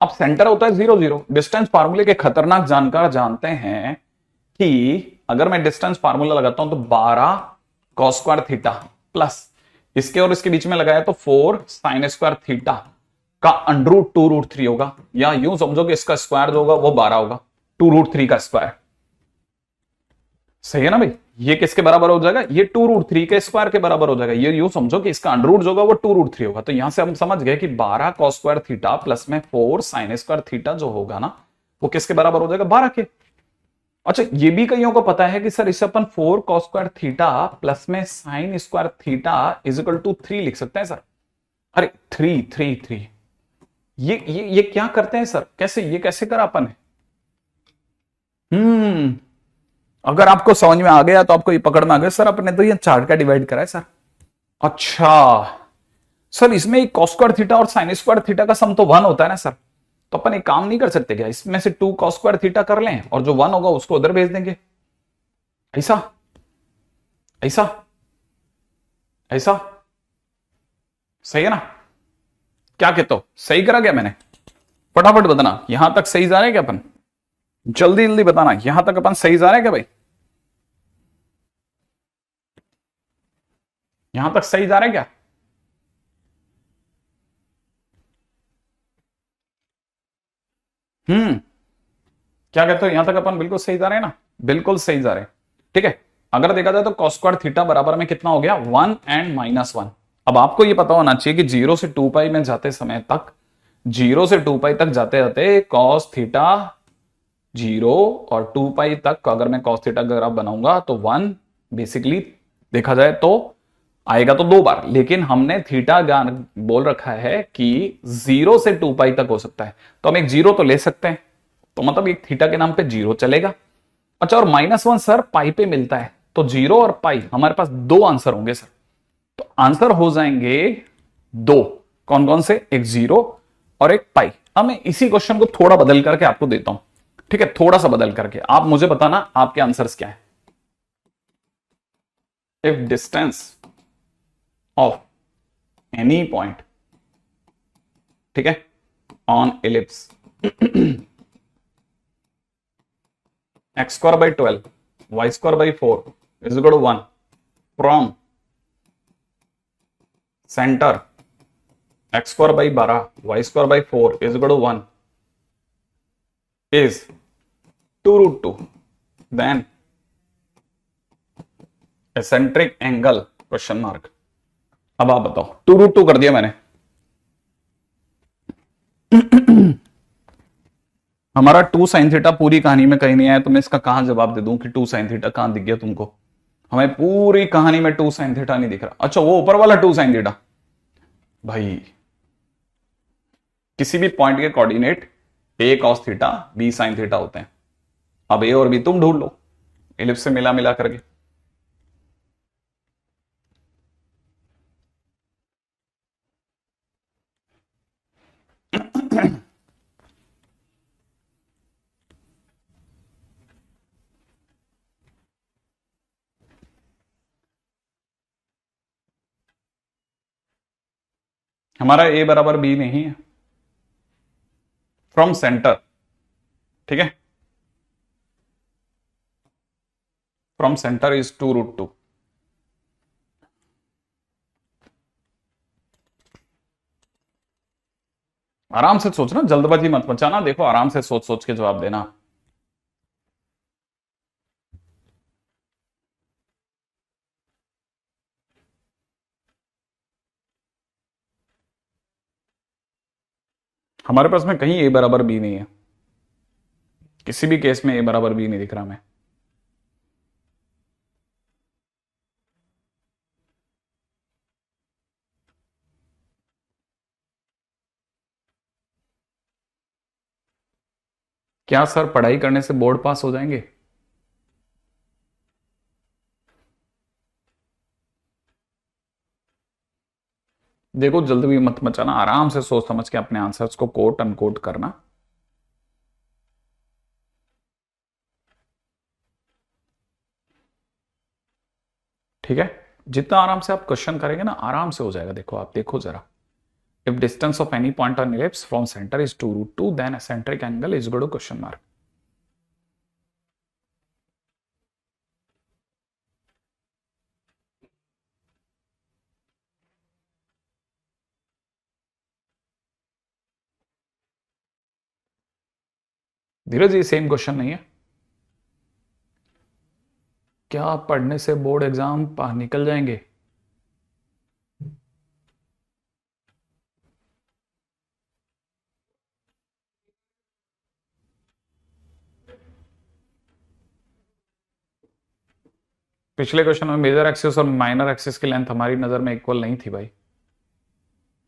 अब सेंटर होता है 0 0। डिस्टेंस फार्मूले के खतरनाक जानकार जानते हैं कि अगर मैं डिस्टेंस फार्मूला लगाता हूं तो 12 कॉस स्क्वायर थीटा प्लस इसके और इसके बीच में लगाया तो 4 साइन स्क्वायर थीटा का अंडर रूट 2√3 होगा, या यूं समझो कि इसका स्क्वायर जो होगा वो 12 होगा, 2√3 का स्क्वायर। सही है ना भाई? ये किसके बराबर हो जाएगा? ये 2√3 के स्क्वायर के बराबर हो जाएगा। ये यूं समझो कि इसका अंडर रूट जो होगा वो 2√3 होगा। तो यहां से हम समझ गए कि 12 कॉस स्क्वायर थीटा प्लस में 4 साइन स्क्वायर थीटा जो होगा ना वो किसके बराबर हो जाएगा? 12 के। अच्छा, ये भी कईयों को पता है कि सर इसे अपन 4 कॉस स्क्वायर थीटा प्लस में sine square theta is equal to 3 लिख सकते हैं सर। अरे 3 ये क्या करते हैं सर? कैसे ये कैसे करा अपन है? अगर आपको समझ में आ गया तो आपको ये पकड़ में आ गया सर अपने तो ये चार्ट का डिवाइड करा है सर। अच्छा सर, इसमें एक कॉस स्क्वायर थीटा और साइन स्क्वायर थीटा का सम तो 1 होता है ना सर, तो अपन एक काम नहीं कर सकते क्या? इसमें से 2 कॉस स्क्वायर थीटा कर लें और जो 1 होगा उसको उधर भेज देंगे। ऐसा ऐसा ऐसा सही है ना? क्या कहते हो? सही करा क्या मैंने? फटाफट बताना, यहां तक सही जा रहे हैं क्या अपन? जल्दी जल्दी बताना, यहां तक अपन सही जा रहे हैं क्या भाई? यहां तक सही जा रहे हैं क्या? हम्म क्या कहते हो? यहां तक अपन बिल्कुल सही जा रहे हैं ना? बिल्कुल सही जा रहे हैं। ठीक है, अगर देखा जाए तो कॉस स्क्वायर थीटा बराबर में कितना हो गया? 1 एंड -1। अब आपको ये पता होना चाहिए कि 0 से 2 पाई में जाते समय तक, 0 से 2 पाई तक जाते जाते कॉस थीटा 0 और 2 पाई तक अगर मैं कॉस थीटा का ग्राफ बनाऊंगा तो 1 बेसिकली देखा जाए तो आएगा तो 2 बार, लेकिन हमने थीटा ज्ञान बोल रखा है कि 0 से 2 पाई तक हो सकता है, तो हम एक 0 तो ले सकते हैं, तो मतलब एक थीटा के नाम पे 0 चलेगा। अच्छा, और -1 सर पाई पे मिलता है, तो 0 और पाई हमारे पास 2 आंसर होंगे सर। तो आंसर हो जाएंगे 2। कौन कौन से? एक 0 और एक पाई। अब मैं इसी क्वेश्चन को थोड़ा बदल करके आपको देता हूं। ठीक है, थोड़ा सा बदल करके आप मुझे बताना आपके आंसर्स क्या है। If distance of any point, ठीक है, on ellipse x square by 12 y square by 4 is equal to 1 from center x square by 12 y square by 4 is equal to 1 is 2√2, then eccentric angle question mark. अब आप बताओ, 2√2 कर दिया मैंने हमारा 2 साइन थीटा पूरी कहानी में कहीं नहीं आया, तो मैं इसका कहां जवाब दे दूं कि 2 साइन थीटा कहां दिख गया तुमको? हमें पूरी कहानी में 2 साइन थीटा नहीं दिख रहा। अच्छा, वो ऊपर वाला 2 साइन थीटा भाई, किसी भी पॉइंट के coordinate a cos theta b sine theta होते हैं। अब a और b तुम ढूंढ लो एलिप्स से मिला मिला करके। हमारा a बराबर b नहीं है, फ्रॉम सेंटर, ठीक है, फ्रॉम सेंटर इज 2√2। आराम से सोचना, जल्दबाजी मत मचाना, देखो आराम से सोच सोच के जवाब देना। हमारे पास में कहीं a बराबर b नहीं है, किसी भी केस में a बराबर b नहीं दिख रहा मैं। क्या सर पढ़ाई करने से बोर्ड पास हो जाएंगे? देखो जल्दी भी मत मचाना, आराम से सोच समझ के अपने आंसर्स को कोट अनकोट करना। ठीक है, जितना आराम से आप क्वेश्चन करेंगे ना आराम से हो जाएगा। देखो आप देखो जरा, if distance of any point on ellipse from centre is 2√2 then eccentric angle is equal to question mark. Dheeraj ये सेम क्वेश्चन नहीं है क्या? पढ़ने से बोर्ड एग्जाम निकल जाएंगे? पिछले क्वेश्चन में मेजर एक्सिस और माइनर एक्सिस की लेंथ हमारी नजर में इक्वल नहीं थी भाई,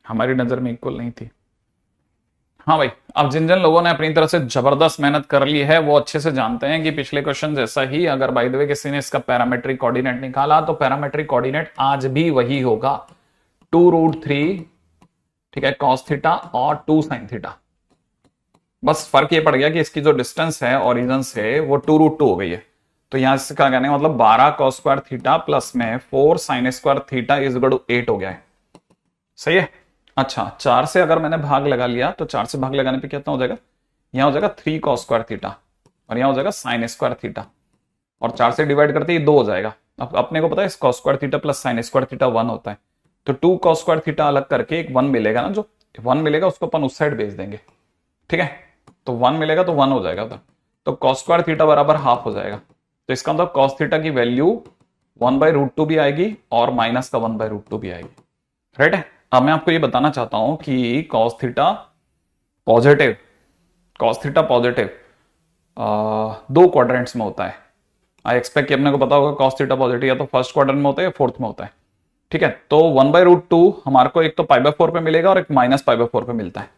हमारी नजर में इक्वल नहीं थी। हाँ भाई, अब जिन जिन लोगों ने अपनी तरफ से जबरदस्त मेहनत कर ली है वो अच्छे से जानते हैं कि पिछले क्वेश्चन जैसा ही अगर बाय द वे किसी ने इसका पैरामेट्रिक कोऑर्डिनेट निकाला तो पैरामेट्रिक कोऑर्डिनेट आज भी वही होगा, 2√3, ठीक है, कॉस थीटा और 2 साइन थीटा। बस फर्क ये पड़ गया कि इसकी जो डिस्टेंस है ओरिजिन से वो 2√2 हो गई है। तो यहां से क्या कहने मतलब 12 कॉस स्क्वायर थीटा प्लस में 4 sine square theta is equal to 8 हो गया है। सही है। अच्छा, 4 से अगर मैंने भाग लगा लिया तो 4 से भाग लगाने पे कितना हो जाएगा? यहां हो जाएगा 3 कॉस स्क्वायर थीटा और यहां हो जाएगा साइन स्क्वायर थीटा, और 4 से डिवाइड करते ही 2 हो जाएगा। अब अपने को पता है cos square theta plus sign square theta 1 होता है, तो 2 कॉस स्क्वायर थीटा अलग करके एक 1 मिलेगा ना, जो 1 मिलेगा उसको अपन उस साइड भेज देंगे। ठीक है, तो 1 मिलेगा तो 1 हो जाएगा उधर, तो कॉस स्क्वायर थीटा बराबर हाफ हो जाएगा। तो इसका मतलब कॉस थीटा की वैल्यू 1/√2 भी आएगी और माइनस का 1/√2 भी आएगी। राइट है। अब मैं आपको ये बताना चाहता हूं कि cos theta positive, cos theta positive 2 quadrants में होता है। आई एक्सपेक्ट कि अपने को पता होगा कॉस थीटा पॉजिटिव या तो फर्स्ट क्वाड्रेंट में होता है या फोर्थ में होता है। ठीक है, तो 1/√2 हमारे को एक तो π/4 पे मिलेगा और एक माइनस π/4 पे मिलता है।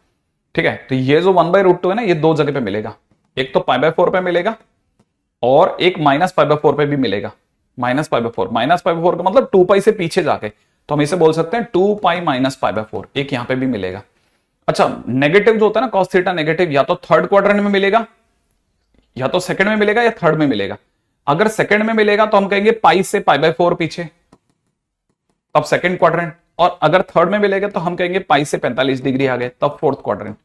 ठीक है, तो ये जो 1/√2 है ना, ये 2 जगह पे मिलेगा, एक तो π/4 पे मिलेगा और एक माइनस π/4 पे भी मिलेगा। माइनस π/4 का मतलब 2π से पीछे जाके, तो हम इसे बोल सकते हैं 2π माइनस π/4, एक यहां पे भी मिलेगा। अच्छा, नेगेटिव जो होता है ना कॉस थीटा नेगेटिव, या तो थर्ड क्वाड्रेंट में मिलेगा, या तो सेकंड में मिलेगा या थर्ड में मिलेगा। अगर सेकंड में मिलेगा तो हम कहेंगे पाई से π/4 पीछे, तब सेकंड क्वाड्रेंट, और अगर थर्ड में मिलेगा तो हम कहेंगे पाई से 45 डिग्री आगे, तब फोर्थ क्वाड्रेंट।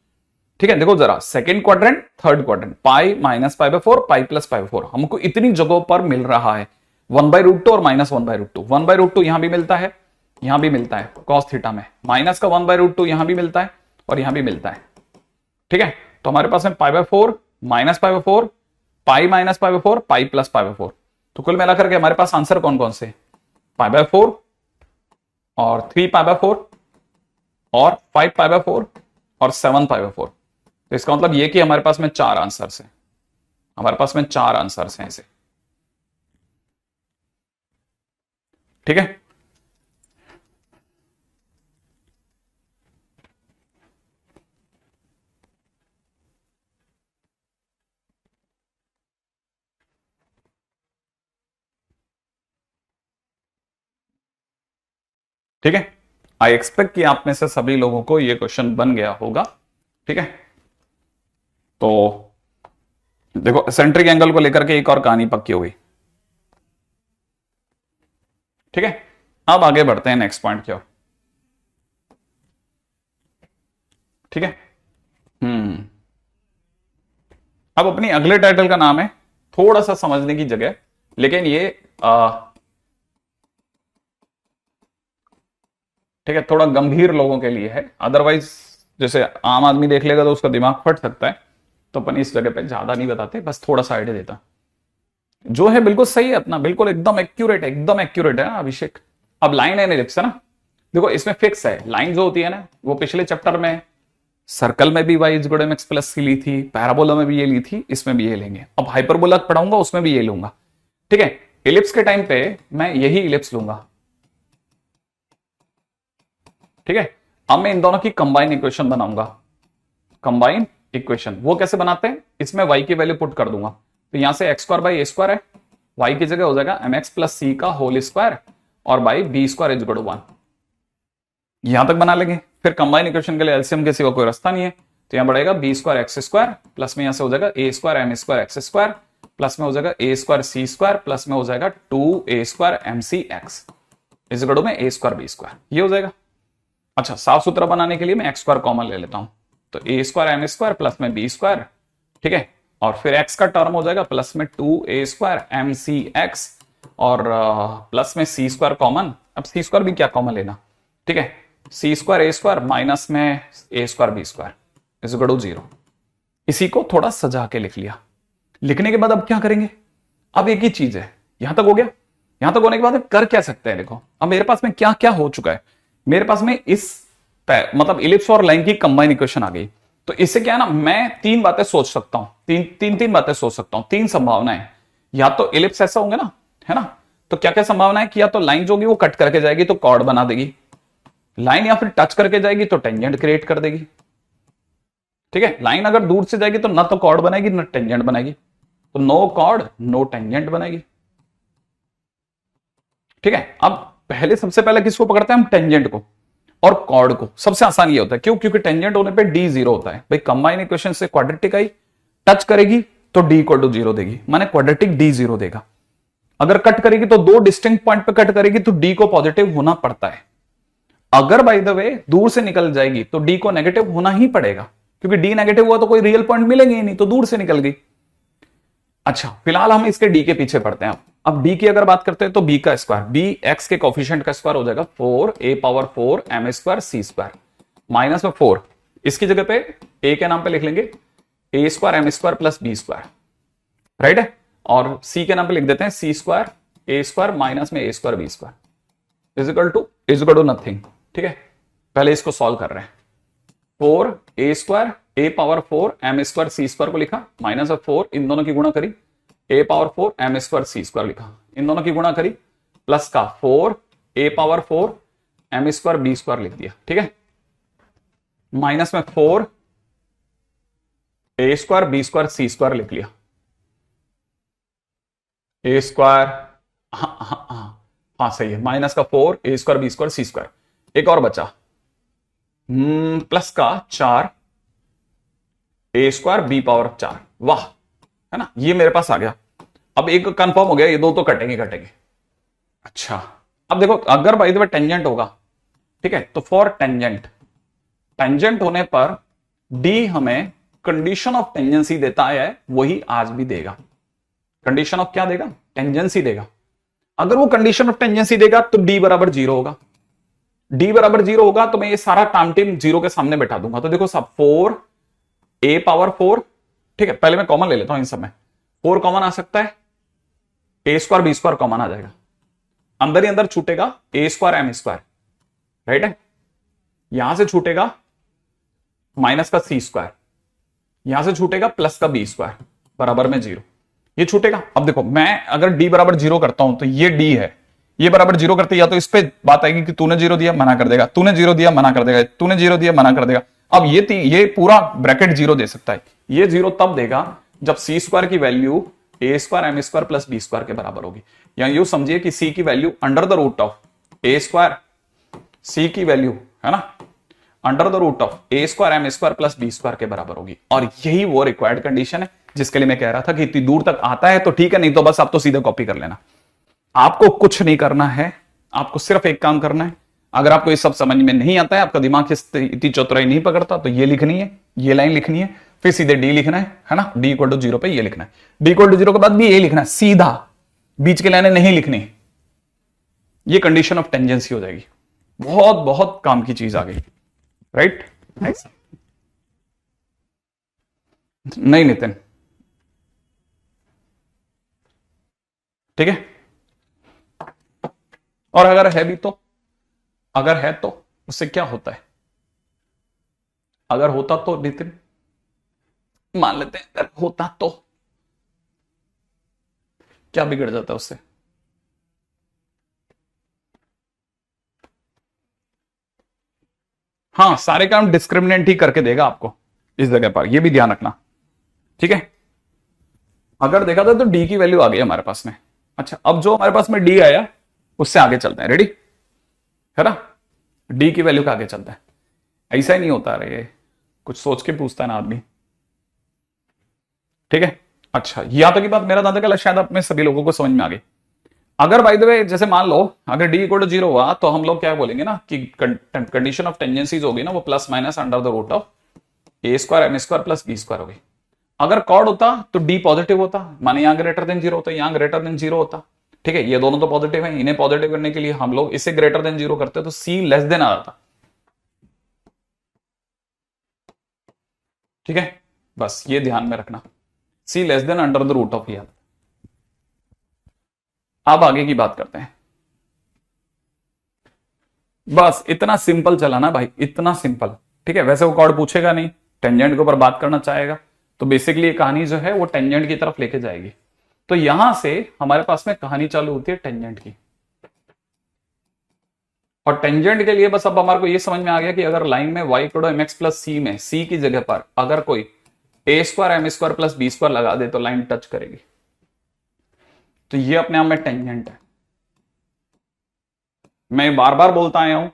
ठीक है, देखो जरा, second quadrant third quadrant, pi minus π/4 pi plus π/4 हमको इतनी जगहों पर मिल रहा है, 1/√2 और माइनस 1/√2। 1/√2 यहां भी मिलता है, यहां भी मिलता है कॉस थीटा में, माइनस का 1/√2 यहां भी मिलता है और यहां भी मिलता है। ठीक है, तो हमारे पास में π/4 minus π/4 pi minus π/4 pi plus π/4, तो कुल मिलाकर के हमारे पास आंसर कौन कौन से? π/4 और 3π/4 और 5π/4 और 7π/4। तो इसका मतलब ये कि हमारे पास में 4 आंसर्स हैं, हमारे पास में 4 आंसर्स हैं इसे। ठीक है, ठीक है, आई एक्सपेक्ट कि आप में से सभी लोगों को ये क्वेश्चन बन गया होगा। ठीक है, तो देखो सेंट्रिक एंगल को लेकर के एक और कहानी पक्की हो गई। ठीक है, अब आगे बढ़ते हैं नेक्स्ट पॉइंट की ओर। ठीक है, अब अपनी अगले टाइटल का नाम है, थोड़ा सा समझने की जगह, लेकिन ये ठीक है थोड़ा गंभीर लोगों के लिए है, अदरवाइज जैसे आम आदमी देख लेगा तो उसका दिमाग फट सकता है, तो अपन इस जगह पे ज्यादा नहीं बताते, बस थोड़ा सा आइडिया देता। जो है बिल्कुल सही है अपना, बिल्कुल एकदम एक्यूरेट, एकदम एक्यूरेट है ना अभिषेक। अब लाइन एंड एलिप्स है ना, देखो इसमें फिक्स है, लाइन जो होती है ना वो पिछले चैप्टर में सर्कल में भी y equal to mx plus c ली थी, पैराबोला में भी ये ली थी, इसमें भी ये लेंगे। अब हाइपरबोला पढ़ाऊंगा उसमें भी ये लूंगा। ठीक है, इलिप्स के टाइम पे मैं यही इलिप्स लूंगा। ठीक है, अब मैं इन दोनों की कंबाइन इक्वेशन बनाऊंगा। कंबाइन इक्वेशन वो कैसे बनाते हैं, इसमें y की वैल्यू पुट कर दूंगा, तो यहां से x² है, y की जगह हो जाएगा mx प्लस सी का होल स्क्वायर और by b² is equal to 1। यहां तक बना लेंगे, फिर कंबाइन इक्वेशन के लिए एलसीएम के सिवा कोई रास्ता नहीं है, तो यहां बढ़ेगा b² x² प्लस में यहां से हो जाएगा a² m² x² प्लस में हो जाएगा a square C square plus में हो जाएगा 2a² mcx इस गड़ो में a²b², ये हो जाएगा। अच्छा, साफ सुथरा बनाने के लिए मैं x² कॉमन ले लेता हूं, तो a² m² प्लस में b², ठीक है, और फिर x का टर्म हो जाएगा प्लस में 2a² mcx और प्लस में c² कॉमन। अब c² भी क्या कॉमन लेना, ठीक है, c² a² माइनस में a² b² इस गड़ो 0। इसी को थोड़ा सजा के लिख लिया। लिखने के बाद अब क्या करेंगे, अब एक ही चीज है, यहां तक हो गया। यहां तक होने के बाद कर क्या सकते हैं, देखो अब मेरे पास में क्या क्या हो चुका है। मेरे पास में इस मतलब इलिप्स और लाइन की कंबाइन इक्वेशन आ गई। तो इससे क्या है ना, मैं तीन बातें सोच सकता हूं, तीन बातें सोच सकता हूं, तीन संभावनाएं। या तो इलिप्स ऐसा होंगे ना, है ना, तो क्या क्या संभावना है कि या तो लाइन जो होगी वो कट करके जाएगी तो कॉर्ड बना देगी, लाइन या फिर टच करके जाएगी तो टेंजेंट क्रिएट कर देगी, ठीक है। लाइन अगर दूर से जाएगी तो ना तो कॉर्ड बनाएगी ना टेंजेंट बनाएगी, तो नो कॉर्ड नो टेंजेंट बनेगी, ठीक है। अब पहले सबसे पहले किसको पकड़ते हैं हम, टेंजेंट को और कॉर्ड को। सबसे आसान ये होता है, क्यों, क्योंकि टेंजेंट होने पे डी 0 होता है भाई। कंबाइन इक्वेशन से क्वाड्रेटिक आई, टच करेगी तो डी इक्वल टू 0 देगी, माने क्वाड्रेटिक डी 0 देगा। अगर कट करेगी तो दो डिस्टिंक्ट पॉइंट पे कट करेगी तो डी को पॉजिटिव होना पड़ता है। अगर बाय द वे दूर से निकल जाएगी तो डी को नेगेटिव होना ही पड़ेगा, क्योंकि डी नेगेटिव हुआ तो कोई रियल पॉइंट मिलेंगे ही नहीं, तो दूर से निकल गई। अच्छा, फिलहाल हम इसके डी के पीछे पड़ते हैं। अब बी की अगर बात करते हैं तो बी का स्क्वायर, बी एक्स के कोफिशिएंट का स्क्वायर हो जाएगा 4a⁴ m² c² माइनस में 4, इसकी जगह पे ए के नाम पे लिख लेंगे a² m² plus b², right है। और सी के नाम पे लिख देते हैं c² a² माइनस में a² b² is equal to nothing, ठीक है। पहले इसको सॉल्व कर रहे हैं। 4a² a⁴ m² c² को लिखा, माइनस ऑफ 4, इन दोनों की गुणा करी, a⁴ m² c² लिखा, इन दोनों की गुणा करी, प्लस का 4a⁴ m² b² लिख दिया, ठीक है। माइनस में 4 a² b² c² लिख लिया, हाँ सही है, माइनस का 4 a² b² c²। एक और बचा प्लस का 4 a² b⁴, वाह, है ना, ये मेरे पास आ गया। अब एक कंफर्म हो गया, ये दो तो कटेंगे। अच्छा, अब देखो अगर बाय द वे टेंजेंट होगा, ठीक है, तो फॉर टेंजेंट होने पर डी हमें कंडीशन ऑफ टेंजेंसी देता है, वही आज भी देगा। कंडीशन ऑफ क्या देगा, टेंजेंसी देगा। अगर वो कंडीशन ऑफ टेंजेंसी देगा तो डी बराबर 0 होगा, डी बराबर 0 होगा तो मैं ये सारा टर्म टीम 0 के सामने बैठा दूंगा। तो देखो सब 4a⁴, ठीक है, पहले मैं कॉमन ले लेता हूं इन सब में, 4 कॉमन आ सकता है, a² b² कॉमन आ जाएगा, अंदर ही अंदर छूटेगा a² m², राइट है। यहां से छूटेगा माइनस का c², यहां से छूटेगा प्लस का b² बराबर में 0, ये छूटेगा। अब देखो मैं अगर d बराबर 0 करता हूं तो ये d है, ये बराबर 0 करते, या तो इस पे बात आएगी कि तूने 0 दिया मना कर देगा, तूने 0 दिया मना कर देगा, तूने 0 दिया मना कर देगा। अब ये पूरा ब्रैकेट 0 दे सकता है। ये 0 तब देगा जब c² की value a² m² plus b² के बराबर होगी। या यूं समझिए कि c की value under the root of a², c की वैल्यू है ना under the root of a² m² plus b² के बराबर होगी। और यही वो रिक्वायर्ड कंडीशन है जिसके लिए मैं कह रहा था कि इतनी दूर तक आता है तो ठीक है, नहीं तो बस आप तो सीधे कॉपी कर लेना। आपको कुछ नहीं करना है, आपको सिर्फ एक काम करना है। अगर आपको ये सब समझ में नहीं आता है, आपका दिमाग इतनी चतुराई नहीं पकड़ता, तो ये लिखनी है, ये लाइन लिखनी है, फिर सीधे डी लिखना है ना, डी इक्वल टू 0 पे ये लिखना है, डी इक्वल टू 0 के बाद भी ये लिखना है, सीधा, बीच के लाइनें नहीं लिखनी। ये कंडीशन ऑफ टेंजेंसी हो जाएगी। बहुत बहुत काम की चीज आ गई, राइट। नहीं नितिन, ठीक है। और अगर है भी तो, अगर है तो उससे क्या होता है, अगर होता तो नितिन मान लेते हैं, अगर होता तो क्या बिगड़ जाता है उससे। हाँ, सारे काम डिस्क्रिमिनेंट ही करके देगा आपको इस जगह पर, ये भी ध्यान रखना, ठीक है। अगर देखा था तो डी की वैल्यू आ गई हमारे पास में। अच्छा, अब जो हमारे पास में डी आया उससे आगे चलते हैं, रेडी है ना। डी की वैल्यू का आगे चलता है, ऐसा ही नहीं होता रे, कुछ सोच के पूछता है ना आदमी, ठीक है। अच्छा, यहां तक की बात मेरा दादा का शायद अपने सभी लोगों को समझ में आ गई। अगर बाय द वे जैसे मान लो अगर डी इक्वल टू जीरो हुआ तो हम लोग क्या बोलेंगे ना कि कंडीशन ऑफ टेंजेंसीज होगी ना वो plus minus under the root of a square m square plus b square होगी। अगर कॉर्ड होता तो डी पॉजिटिव होता, माने यहां ग्रेटर देन जीरो होता, यहां ग्रेटर देन जीरो होता। ठीक है, ये दोनों तो पॉजिटिव है, इन्हें पॉजिटिव करने के लिए हम लोग इसे ग्रेटर देन जीरो करते तो सी लेस देन आ जाता। ठीक है, बस ये ध्यान में रखना, c less than under the root of. अब आगे की बात करते हैं। बस इतना सिंपल चला ना भाई, इतना सिंपल। ठीक है, वैसे वो कॉर्ड पूछेगा नहीं, टेंजेंट के ऊपर बात करना चाहेगा, तो बेसिकली ये कहानी जो है वो टेंजेंट की तरफ लेके जाएगी। तो यहां से हमारे पास में कहानी चालू होती है टेंजेंट की। और टेंजेंट के लिए बस अब हमारे को ये समझ में आ गया कि अगर लाइन में y equal to mx plus c में c की जगह पर अगर कोई a square m square plus b square लगा दे तो लाइन टच करेगी। तो ये अपने आप में टेंजेंट है। मैं बार बार बोलता आया हूं,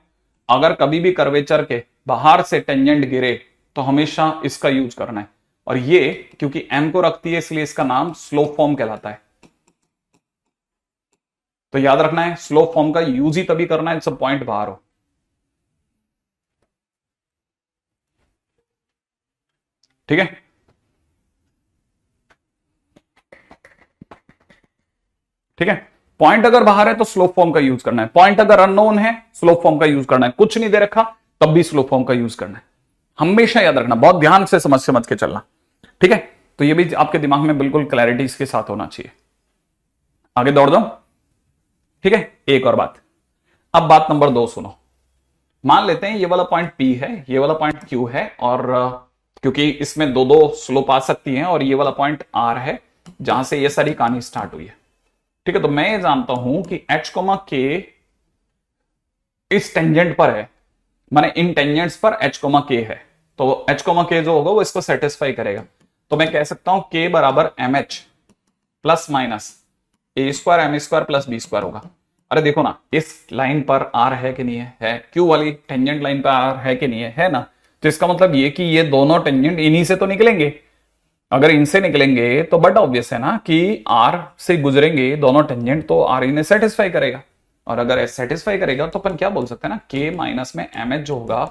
अगर कभी भी कर्वेचर के बाहर से टेंजेंट गिरे तो हमेशा इसका यूज करना है। और ये क्योंकि m को रखती है इसलिए इसका नाम स्लोप फॉर्म कहलाता है। तो याद रखना है स्लोप फॉर्म का यूज ही तभी करना है जब पॉइंट बाहर हो। ठीक है, ठीक है, पॉइंट अगर बाहर है तो स्लोप फॉर्म का यूज करना है, पॉइंट अगर अननोन है स्लोप फॉर्म का यूज करना है, कुछ नहीं दे रखा तब भी स्लोप फॉर्म का यूज करना है। हमेशा याद रखना, बहुत ध्यान से समझ के चलना। ठीक है, तो ये भी आपके दिमाग में बिल्कुल क्लैरिटी के साथ होना चाहिए। आगे दौड़ दो। ठीक है, एक और बात, अब बात नंबर 2 सुनो। मान लेते हैं ये वाला पॉइंट P है, ये वाला पॉइंट Q है, और क्योंकि इसमें दो दो स्लोप आ सकती हैं, और ये वाला पॉइंट R है जहां से ये सारी कहानी स्टार्ट हुई है। ठीक है, तो मैं ये जानता हूं कि H, K इस टेंजेंट पर है, माने इन टेंजेंट्स पर H, K है, तो H, K जो होगा वो इसको सेटिस्फाई करेगा। तो मैं कह सकता हूं K बराबर MH plus minus a square m square plus b square होगा। अरे देखो ना, इस लाइन पर आर है कि नहीं है, क्यू वाली टेंजेंट लाइन पर आर है कि नहीं है ना। तो इसका मतलब ये कि ये दोनों टेंजेंट इन्हीं से तो निकलेंगे। अगर इनसे निकलेंगे तो बड़ा ऑब्वियस है ना कि आर से गुजरेंगे दोनों टेंजेंट, तो आर इन्हें सेटिस्फाई करेगा। और अगर सेटिस्फाई करेगा तो अपन क्या बोल सकते हैं ना, के माइनस में एम एच जो होगा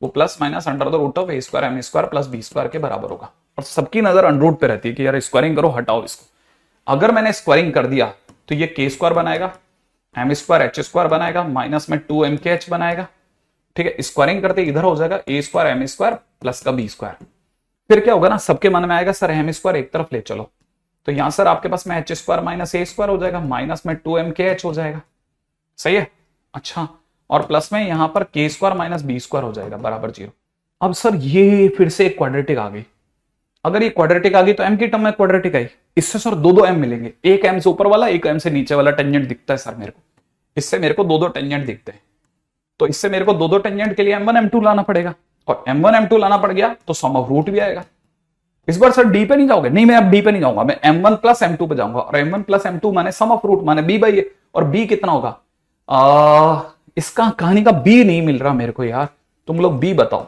वो plus minus under the root of a square m square plus b square के बराबर होगा। और सबकी नजर अनरूट पे रहती है कि यार स्क्वायरिंग करो, हटाओ इसको। अगर मैंने स्क्वायरिंग कर दिया तो ये के स्क्वायर बनाएगा, एम स्क्वायर एच स्क्वायर बनाएगा, माइनस में 2m के एच बनाएगा। ठीक है, स्क्वायरिंग करते इधर हो जाएगा a square m square plus का बी स्क्वायर। फिर क्या होगा ना, सबके मन में आएगा सर एम स्क्वायर एक तरफ ले चलो, तो यहां सर आपके पास में h square minus a square हो जाएगा, माइनस में 2m के एच हो जाएगा। सही है, अच्छा, और प्लस में यहां पर के स्क्वायर माइनस बी स्क्वायर हो जाएगा बराबर 0। अब सर ये फिर से एक क्वाड्रेटिक आ गई। अगर ये क्वाड्रेटिक आ गई तो m की टर्म में क्वाड्रेटिक आई, इससे सर दो दो m मिलेंगे, एक m से ऊपर वाला एक m से नीचे वाला टेंजेंट दिखता है सर मेरे को, इससे मेरे को दो दो टेंजेंट दिखते हैं। तो इससे मेरे को दो दो टेंजेंट के लिए m1 m2 लाना पड़ेगा, और m1 m2 लाना पड़ गया तो सम ऑफ रूट भी आएगा। इस बार सर डी पे नहीं जाओगे, नहीं मैं अब डी पे नहीं जाऊंगा, मैं m1 प्लस m2 पे जाऊंगा, और m1 प्लस m2 माने सम ऑफ रूट माने b बाई ए, और b कितना होगा, इसका कहानी का b नहीं मिल रहा मेरे को यार, तुम लोग b बताओ।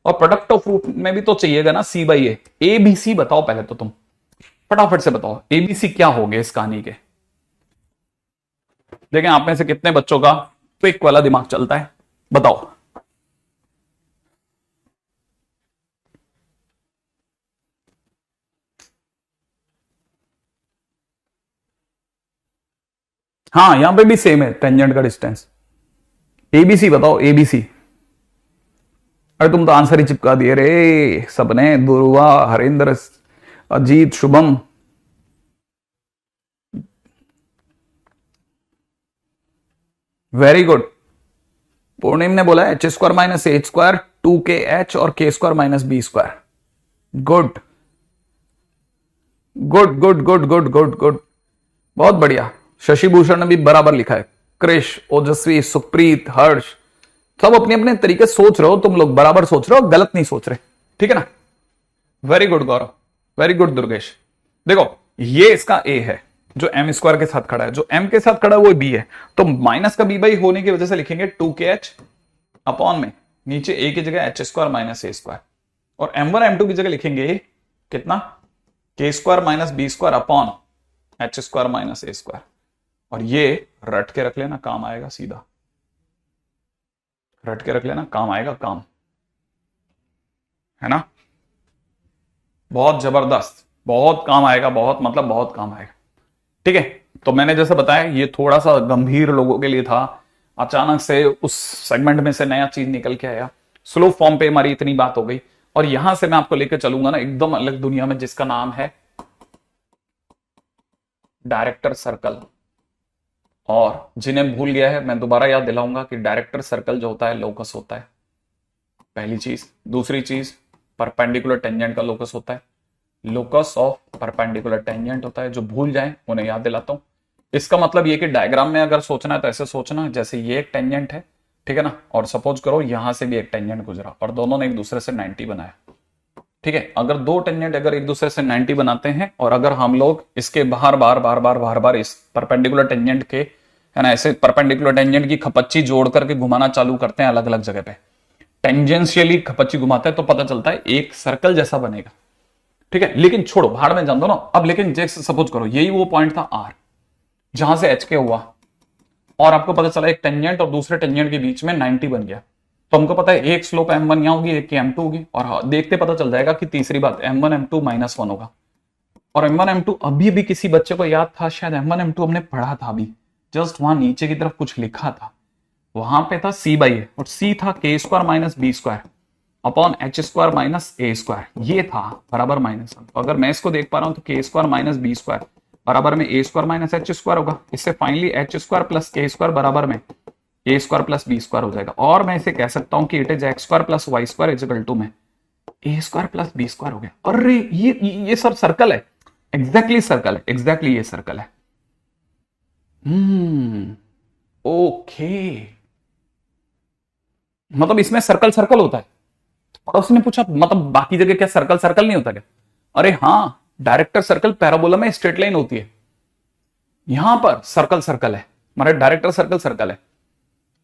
और प्रोडक्ट ऑफ रूट में भी तो चाहिएगा ना c by a b c बताओ पहले तो, तुम फटाफट से बताओ ए बी सी क्या हो गए इस कहानी के। देखें आप में से कितने बच्चों का क्विक वाला दिमाग चलता है, बताओ। हाँ, यहां पे भी सेम है टेंजेंट का डिस्टेंस। एबीसी बताओ, एबीसी। अरे तुम तो आंसर ही चिपका दिए रे सबने, दुर्वा, हरेंद्र, अजीत, शुभम। Very good. पूर्णिम ने बोला h square minus h square 2kh और k square minus b square. Good good good good good good good, बहुत बढ़िया। शशि भूषण ने भी बराबर लिखा है, कृष, ओजस्वी, सुप्रीत, हर्ष, सब अपने अपने तरीके सोच रहे हो, तुम लोग बराबर सोच रहे हो, गलत नहीं सोच रहे। ठीक है ना, वेरी गुड गौरव, वेरी गुड दुर्गेश। देखो ये इसका ए है जो एम स्क्वायर के साथ खड़ा है, जो एम के साथ खड़ा है वो बी है, तो माइनस का बी बाई होने की वजह से लिखेंगे 2kh अपॉन में नीचे ए की जगह h square minus a square, और m1 m2 की जगह लिखेंगे कितना k square minus b square upon h square minus a square, और ये रट के रख लेना, काम आएगा सीधा, रट के रख लेना, काम आएगा, काम है ना, बहुत जबरदस्त, बहुत काम आएगा, बहुत मतलब बहुत काम आएगा। ठीक है, तो मैंने जैसे बताया ये थोड़ा सा गंभीर लोगों के लिए था, अचानक से उस सेगमेंट में से नया चीज निकल के आया, स्लो फॉर्म पे हमारी इतनी बात हो गई, और यहां से मैं आपको लेकर चलूंगा ना एकदम अलग दुनिया में, जिसका नाम है डायरेक्टर सर्कल। और जिन्हें भूल गया है मैं दोबारा याद दिलाऊंगा कि डायरेक्टर सर्कल जो होता है लोकस होता है, पहली चीज। दूसरी चीज, परपेंडिकुलर टेंजेंट का लोकस होता है, लोकस ऑफ परपेंडिकुलर टेंजेंट होता है। जो भूल जाए उन्हें याद दिलाता हूं। इसका मतलब ये कि डायग्राम में अगर सोचना है तो ऐसे सोचना, जैसे ये एक टेंजेंट है, ठीक है ना, और सपोज करो यहां से भी एक टेंजेंट गुजरा और दोनों ने एक दूसरे से 90 बनाया। ठीक है, अगर दो टेंजेंट अगर एक दूसरे से 90 बनाते हैं, और अगर हम लोग इसके बार बार बार बार बार बार इस परपेंडिकुलर टेंजेंट के, है ना, ऐसे परपेंडिकुलर टेंजेंट की खपच्ची जोड़ करके घुमाना चालू करते हैं अलग अलग जगह पे, टेंजेंशियली खपच्ची घुमाते हैं, तो पता चलता है एक सर्कल जैसा बनेगा। ठीक है, लेकिन छोड़ो, भाड़ में जान दो ना अब। लेकिन जैसे सपोज करो यही वो पॉइंट था आर, जहां से एच के हुआ, और आपको पता चला एक टेंजेंट और दूसरे टेंजेंट के बीच में 90 बन गया, तो हमको पता है एक स्लोप m1 यहां होगी, एक की m2 होगी, और देखते पता चल जाएगा कि तीसरी बात m1 m2 -1 होगा। और m1 m2 अभी भी किसी बच्चे को याद था, शायद m1 m2 हमने पढ़ा था अभी, जस्ट वहां नीचे की तरफ कुछ लिखा था, वहां पे था c बाई ए, और c था k square minus b square upon h square minus a square, ये था बराबर माइनस। अगर मैं इसको देख पा रहा हूं तो के स्क्वायर माइनस बी स्क्वायर बराबर में a square minus h square होगा। इससे finally h square plus k square बराबर में a square plus b square हो जाएगा। और मैं इसे कह सकता हूं कि it is x square plus y square is equal to में a square plus b square हो गया। अरे ये सब सर्कल है, एग्जैक्टली सर्कल है, एग्जैक्टली ये सर्कल है। ओके, मतलब इसमें सर्कल सर्कल होता है। और उसने पूछा मतलब बाकी जगह क्या सर्कल सर्कल नहीं होता क्या? अरे हाँ, डायरेक्टर सर्कल पैराबोला में स्ट्रेट लाइन होती है, यहां पर सर्कल सर्कल है, हमारा डायरेक्टर सर्कल सर्कल है।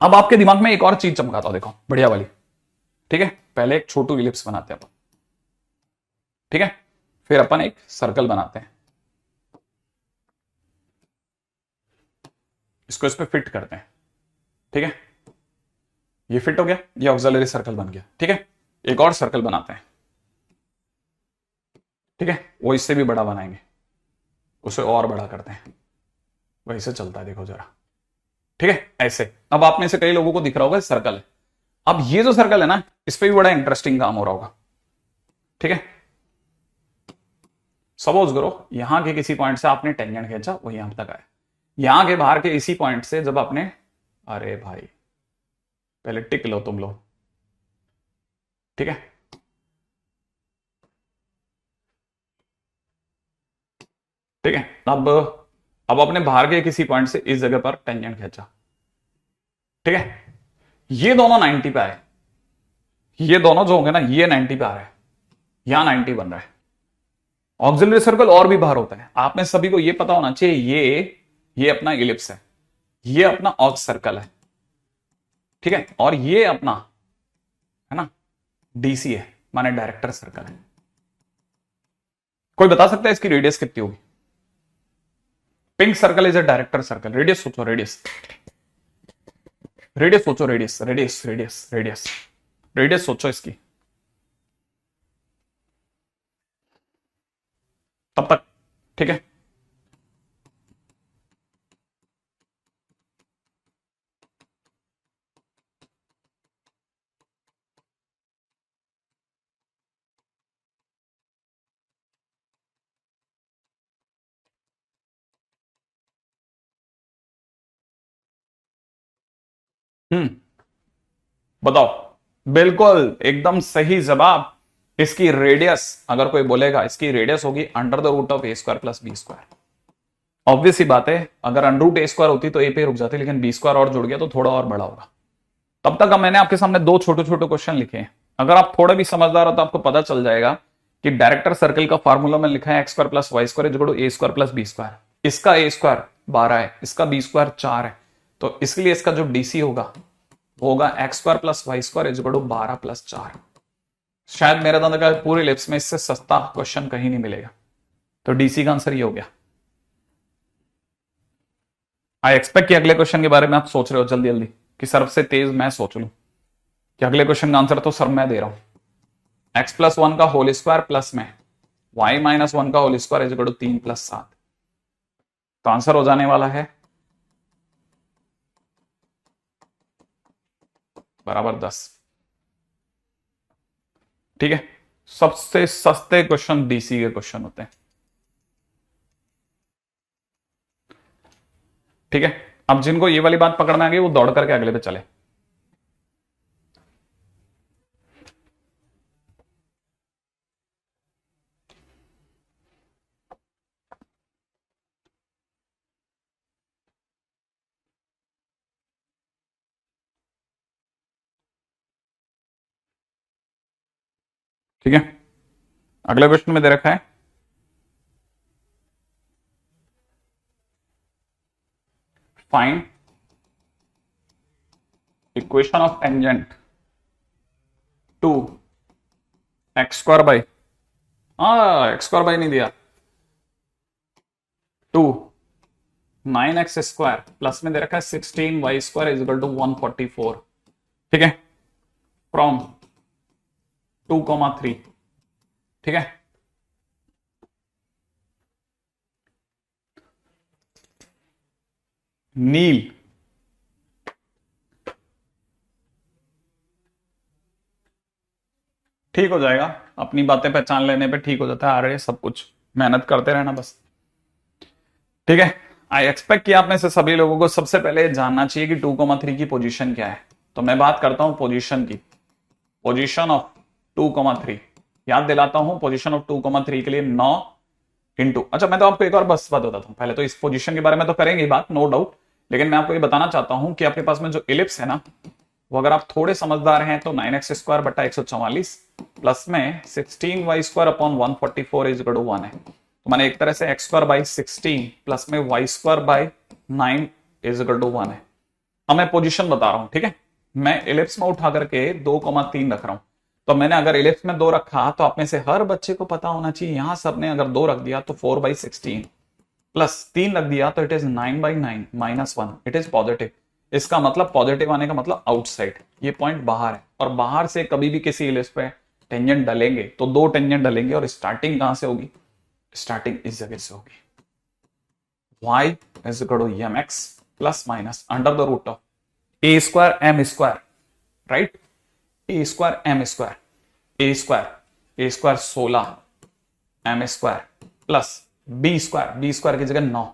अब आपके दिमाग में एक और चीज चमकाता हूं, देखो बढ़िया वाली। ठीक है, पहले एक छोटू इलिप्स बनाते हैं अपन, ठीक है, फिर अपन एक सर्कल बनाते हैं, इसको इस पे फिट करते हैं। ठीक है, ये फिट हो गया, ये ऑक्सिलरी सर्कल बन गया। ठीक है, एक और सर्कल बनाते हैं, ठीक है, वो इससे भी बड़ा बनाएंगे, उसे और बड़ा करते हैं, वही से चलता है, देखो जरा। ठीक है, ऐसे। अब आप में से कई लोगों को दिख रहा होगा सर्कल है। अब ये जो सर्कल है ना, इस पे भी बड़ा इंटरेस्टिंग काम हो रहा होगा। ठीक है, सपोज करो यहां के किसी पॉइंट से आपने टेंजेंट खींचा, वो यहां तक आया, यहां के बाहर के इसी पॉइंट से जब आपने, अरे भाई पहले टिक लो तुम लोग, ठीक है, ठीक है, अब अपने बाहर के किसी पॉइंट से इस जगह पर टेंजेंट खींचा, ठीक है, ये दोनों 90 पे आए, ये दोनों जो होंगे ना ये 90 पे आ रहे हैं, यहां 90 बन रहा है। ऑक्सिलरी सर्कल और भी बाहर होता है, आप में सभी को ये पता होना चाहिए, ये अपना इलिप्स है, ये अपना ऑक्स सर्कल है, ठीक है, और ये अपना है ना डीसी है, माने डायरेक्टर सर्कल है। कोई बता सकता है इसकी रेडियस कितनी होगी? Pink circle is a director circle. Radius सोचो, रेडियस, रेडियस सोचो, radius radius radius radius radius सोचो इसकी, तब तक ठीक है। हम्म, बताओ, बिल्कुल एकदम सही जवाब। इसकी रेडियस, अगर कोई बोलेगा इसकी रेडियस होगी under the root of a square plus b square. Obvious ही बात है, अगर अंडर रूट ए स्क्वायर होती तो ए पे रुक जाती, लेकिन बी स्क्वायर और जुड़ गया तो थोड़ा और बड़ा होगा। तब तक अब मैंने आपके सामने दो छोटे छोटे क्वेश्चन लिखे हैं, अगर आप थोड़ा भी समझदार हो तो आपको पता चल जाएगा कि डायरेक्टर सर्कल का फार्मूला में लिखा है x square plus y square equal to a square plus b square. इसका ए स्क्वायर 12 है, इसका बी स्क्वायर 4 है, तो इसके लिए इसका जो डीसी होगा होगा x square plus y square equal to 12 plus 4। शायद मेरे दादा का पूरे लिप्स में इससे सस्ता क्वेश्चन कहीं नहीं मिलेगा। तो डीसी का आंसर ये हो गया। आई एक्सपेक्ट कि अगले क्वेश्चन के बारे में आप सोच रहे हो जल्दी जल्दी कि सर से तेज मैं सोच लूं कि अगले क्वेश्चन का आंसर तो सर मैं दे रहा हूं। x+1 का होल स्क्वायर प्लस में y-1 का whole square is equal to 3+7। तो आंसर हो जाने वाला है बराबर 10। ठीक है, सबसे सस्ते क्वेश्चन डीसी के क्वेश्चन होते हैं। ठीक है, अब जिनको ये वाली बात पकड़ में आ गई वो दौड़ करके अगले पे चले। ठीक है, अगले क्वेश्चन में दे रखा है find equation of tangent to x² x² नहीं दिया, 2 9x² प्लस में दे रखा है 16y² इज इक्वल टू 144। ठीक है, फ्रॉम 2,3। ठीक है, नील ठीक हो जाएगा, अपनी बातें पहचान लेने पे ठीक हो जाता है। आ रहे सब कुछ मेहनत करते रहना बस। ठीक है, आई एक्सपेक्ट कि आप में से सभी लोगों को सबसे पहले जानना चाहिए कि 2,3 की पोजीशन क्या है। तो मैं बात करता हूं पोजीशन की, पोजीशन ऑफ 2,3 याद दिलाता हूं। पोजीशन ऑफ 2,3 के लिए 9 इंटू, अच्छा मैं तो आपको एक और बस बात बताता हूं। पहले तो इस पोजीशन के बारे में तो करेंगे बात, नो डाउट, लेकिन मैं आपको ये बताना चाहता हूं कि आपके पास में जो इलिप्स है ना, वो अगर आप थोड़े समझदार हैं तो 9x² बटा 144 प्लस में 16y² upon 144 is equal to 1 है। तो मैंने एक तरह से x² बाई 16 प्लस में y² by 9 is equal to 1 है। अब मैं पोजीशन बता रहा हूं। ठीक है, मैं इलिप्स में उठा करके 2,3 रख रहा हूं। तो मैंने अगर इलिप्स में 2 रखा तो आप में से हर बच्चे को पता होना चाहिए, यहां सबने अगर 2 रख दिया तो 4/16 प्लस 3 रख दिया तो it is 9/9 minus 1, it is positive. इसका मतलब पॉजिटिव आने का मतलब आउटसाइड, ये पॉइंट बाहर है। और बाहर से कभी भी किसी इलिप्स पे टेंजेंट डलेंगे तो 2 टेंजेंट डलेंगे और स्टार्टिंग कहां से होगी? स्टार्टिंग इस जगह से होगी। y is equal to mx plus minus under the root of a² m², right? a² m², a² 16 m² plus b² की जगह 9।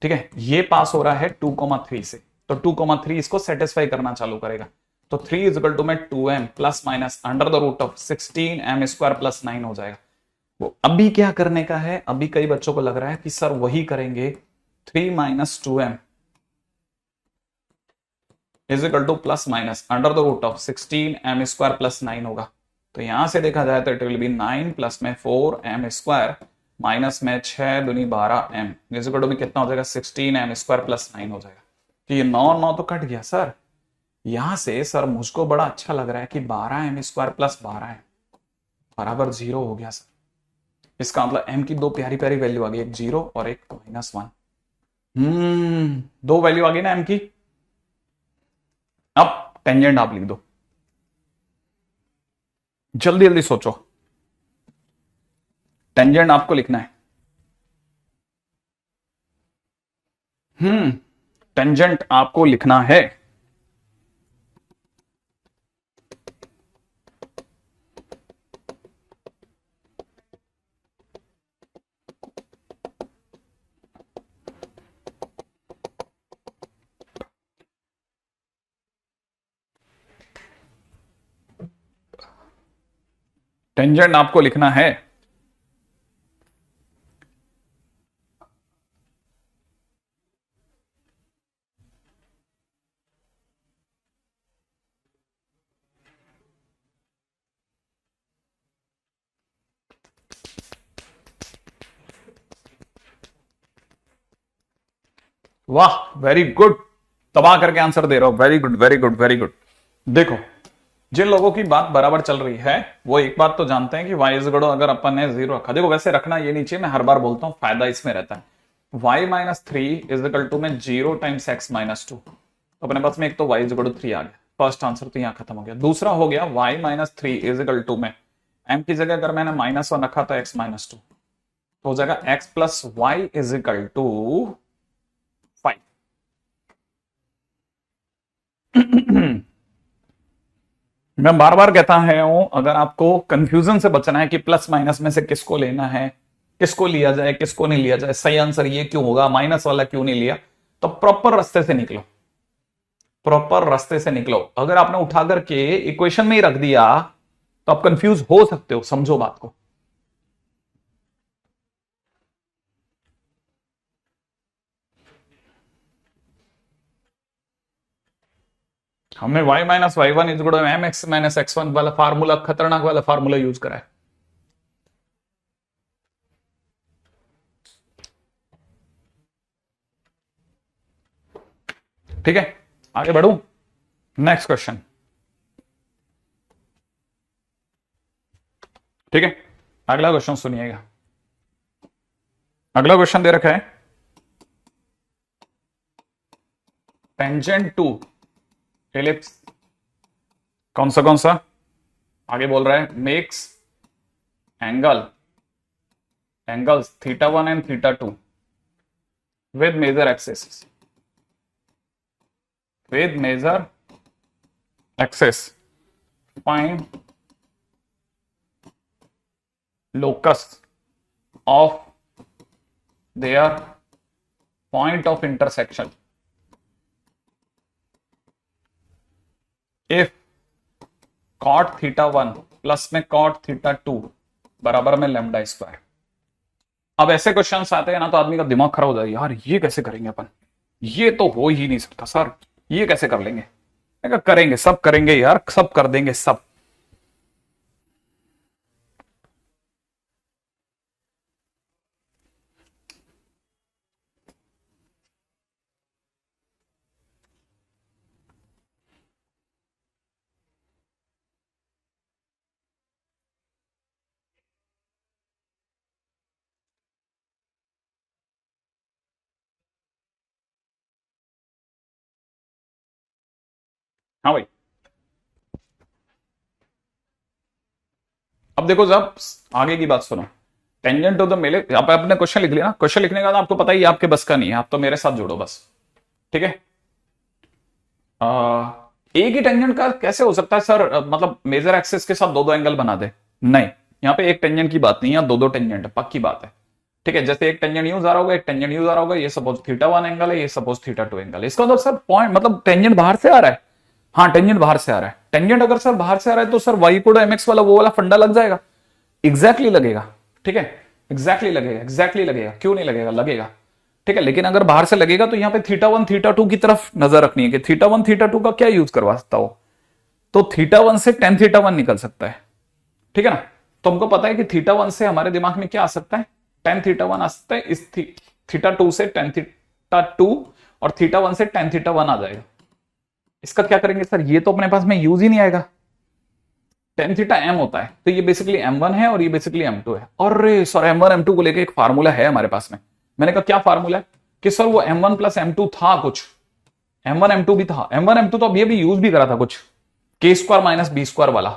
ठीक है, ये पास हो रहा है 2,3 से, तो 2,3 इसको सेटिस्फाई करना चालू करेगा। तो 3 इज इक्वल टू में 2m plus minus under the root of 16 m² plus 9 हो जाएगा। वो अभी क्या करने का है? अभी कई बच्चों को लग रहा है कि सर वही करेंगे, 3 minus 2m is equal to plus minus under the root of 16 m² plus 9 होगा। तो यहां से देखा जाए तो इट विल बी 9 प्लस में 4m² माइनस में 6 दूनी 12m इज इक्वल टू में कितना हो जाएगा? 16m² प्लस 9 हो जाएगा। तो ये 9 तो कट गया सर। यहां से सर मुझको बड़ा अच्छा लग रहा है कि 12m² प्लस 12m बराबर 0 हो गया सर। इसका मतलब m की 2 प्यारी प्यारी वैल्यू आ गई, एक 0 और एक -1। 2 वैल्यू आ गई ना m की। अब टेंजेंट आप लिख दो, जल्दी जल्दी सोचो। टेंजेंट आपको लिखना है। टेंजेंट आपको लिखना है। टेंजेंट आपको लिखना है। वाह, वेरी गुड, तबाह करके आंसर दे रहा हो। Very good very good very good. देखो जिन लोगों की बात बराबर चल रही है वो एक बात तो जानते हैं कि वाई इज इक्वल टू, अगर अपन ने जीरो रखा, देखो वैसे रखना ये नीचे, मैं हर बार बोलता हूं फायदा इसमें रहता है, y minus three is equal to में zero times x minus two, तो अपने पास में एक तो y is equal to three आ गया, फर्स्ट आंसर तो यहां खत्म हो गया। दूसरा हो गया y minus three is equal to में एम की जगह अगर मैंने माइनस वन रखा तो एक्स माइनस टू, तो हो जाएगा x plus y is equal to five. मैं बार बार कहता हूं, अगर आपको कंफ्यूजन से बचना है कि प्लस माइनस में से किसको लेना है, किसको लिया जाए, किसको नहीं लिया जाए, सही आंसर ये क्यों होगा, माइनस वाला क्यों नहीं लिया, तो प्रॉपर रास्ते से निकलो, प्रॉपर रास्ते से निकलो। अगर आपने उठा करके इक्वेशन में ही रख दिया तो आप कंफ्यूज हो सकते हो, समझो बात को। हमने y minus y one is m x minus x one वाला फार्मूला, खतरनाक वाला फार्मूला यूज करा है। ठीक है, आगे बढ़ू, नेक्स्ट क्वेश्चन। ठीक है, अगला क्वेश्चन सुनिएगा। अगला क्वेश्चन दे रखा है, टेंजेंट टू एलिप्स, कौन सा आगे बोल रहा है, makes angles theta one and theta two with major axis, with measure axis find locus of their point of intersection if cot theta one plus में cot थीटा टू बराबर में लैम्डा स्क्वायर। अब ऐसे क्वेश्चंस आते हैं ना तो आदमी का दिमाग खराब हो जाए, यार ये कैसे करेंगे अपन, ये तो हो ही नहीं सकता सर, ये कैसे कर लेंगे। करेंगे, सब करेंगे यार, सब कर देंगे सब। हाँ भाई, अब देखो जब आगे की बात सुनो, टेंजेंट टू द मेले, आप आपने क्वेश्चन लिख लिया ना, क्वेश्चन लिखने का तो आपको पता ही आपके बस का नहीं है, आप तो मेरे साथ जुड़ो बस। ठीक है, एक ही टेंजेंट का कैसे हो सकता है सर, मतलब मेजर एक्सिस के साथ दो दो एंगल बना दे, नहीं, यहाँ पे एक टेंजेंट की बात नहीं है, दो दो टेंजेंट पक्की बात है। ठीक है, जैसे एक टेंजेंट यूज आ रहा होगा, एक टेंजेंट यूज आ रहा होगा, ये सपोज थीटा वन एंगल है, ये सपोज थीटा टू एंगल है, इसका मतलब सर पॉइंट, मतलब टेंजेंट बाहर से आ रहा है, हाँ टेंजेंट बाहर से आ रहा है, टेंजेंट अगर सर बाहर से आ रहा है तो सर वाई कोड एमएक्स वाला वो वाला फंडा लग जाएगा, एग्जैक्टली लगेगा। ठीक है, एग्जैक्टली लगेगा, एग्जैक्टली लगेगा, क्यों नहीं लगेगा, लगेगा। ठीक है, लेकिन अगर बाहर से लगेगा तो यहाँ पे थीटा वन थीटा टू की तरफ नजर रखनी है कि थीटा वन थीटा टू का क्या यूज करवा सकता हो, तो थीटा वन से टेन थीटा वन निकल सकता है। ठीक है ना, तो हमको पता है कि थीटा वन से हमारे दिमाग में क्या आ सकता है, टेन थीटा वन आ सकता है, इस थीटा टू से टेन थीटा टू और थीटा वन से टेन थीटा वन आ जाएगा। इसका क्या करेंगे सर, ये तो अपने पास में यूज ही नहीं आएगा, टेन थीटा एम होता है, तो ये बेसिकली एम वन है और ये बेसिकली एम टू है। और sir m one m two को लेकर एक फार्मूला है हमारे पास में, मैंने कहा क्या फार्मूला है, कि सर वो m one plus m two था कुछ, एम वन एम टू भी था, एम वन एम टू तो अभी अभी यूज भी करा था कुछ, के स्क्वायर माइनस बी स्क्वायर वाला,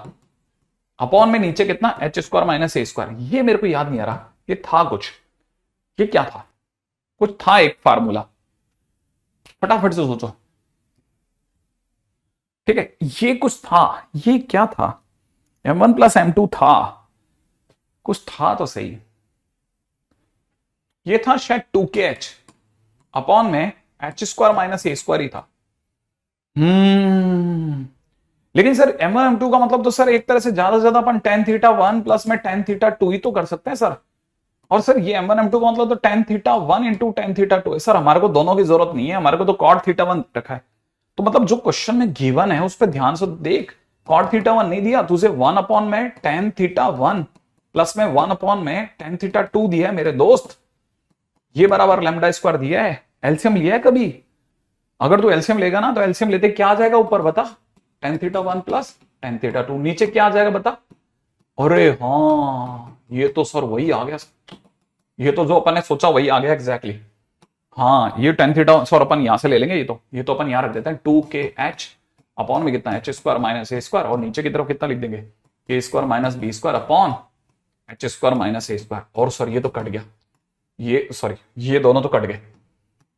अपॉन में नीचे कितना h square minus a square, ये मेरे को याद नहीं आ रहा, ये था कुछ, ये क्या था, कुछ था एक फार्मूला, फटाफट से सोचो। ठीक है, ये कुछ था, ये क्या था, m one plus m two था, कुछ था तो सही, ये था शायद टू के एच अपॉन में h square minus a square ही था। लेकिन sir m one m two का मतलब तो सर एक तरह से ज्यादा से ज्यादा अपन टेन थीटा वन प्लस में टेन थीटा टू ही तो कर सकते हैं सर, और सर ये एम वन एम टू का मतलब तो tan theta one into tan theta two है सर, हमारे को दोनों की जरूरत नहीं है, हमारे को तो कॉट थीटा वन रखा है। तो मतलब जो क्वेश्चन में गिवन है उस पर ध्यान से देख, कॉट थीटा वन नहीं दिया तुझे, वन अपॉन में टेन थीटा वन प्लस में वन अपॉन में टेन थीटा टू दिया है मेरे दोस्त, ये बराबर लैम्डा स्क्वायर दिया है। एलसीएम लिया है कभी, अगर तू एलसीएम लेगा ना तो एलसीएम लेते क्या आ जाएगा ऊपर बता, tan theta one plus tan theta 2 नीचे क्या आ जाएगा बता। अरे हाँ, ये तो सर वही आ गया, ये तो जो अपन ने सोचा वही आ गया एग्जैक्टली। हाँ, ये tan थीटा सर अपन यहां से ले लेंगे, ये तो अपन यहां रख देते हैं 2kh अपॉन में कितना h square minus a square, और नीचे की तरफ कितना लिख देंगे a square minus b square upon h square minus a square. और सर ये तो कट गया, ये सॉरी ये दोनों तो कट गए,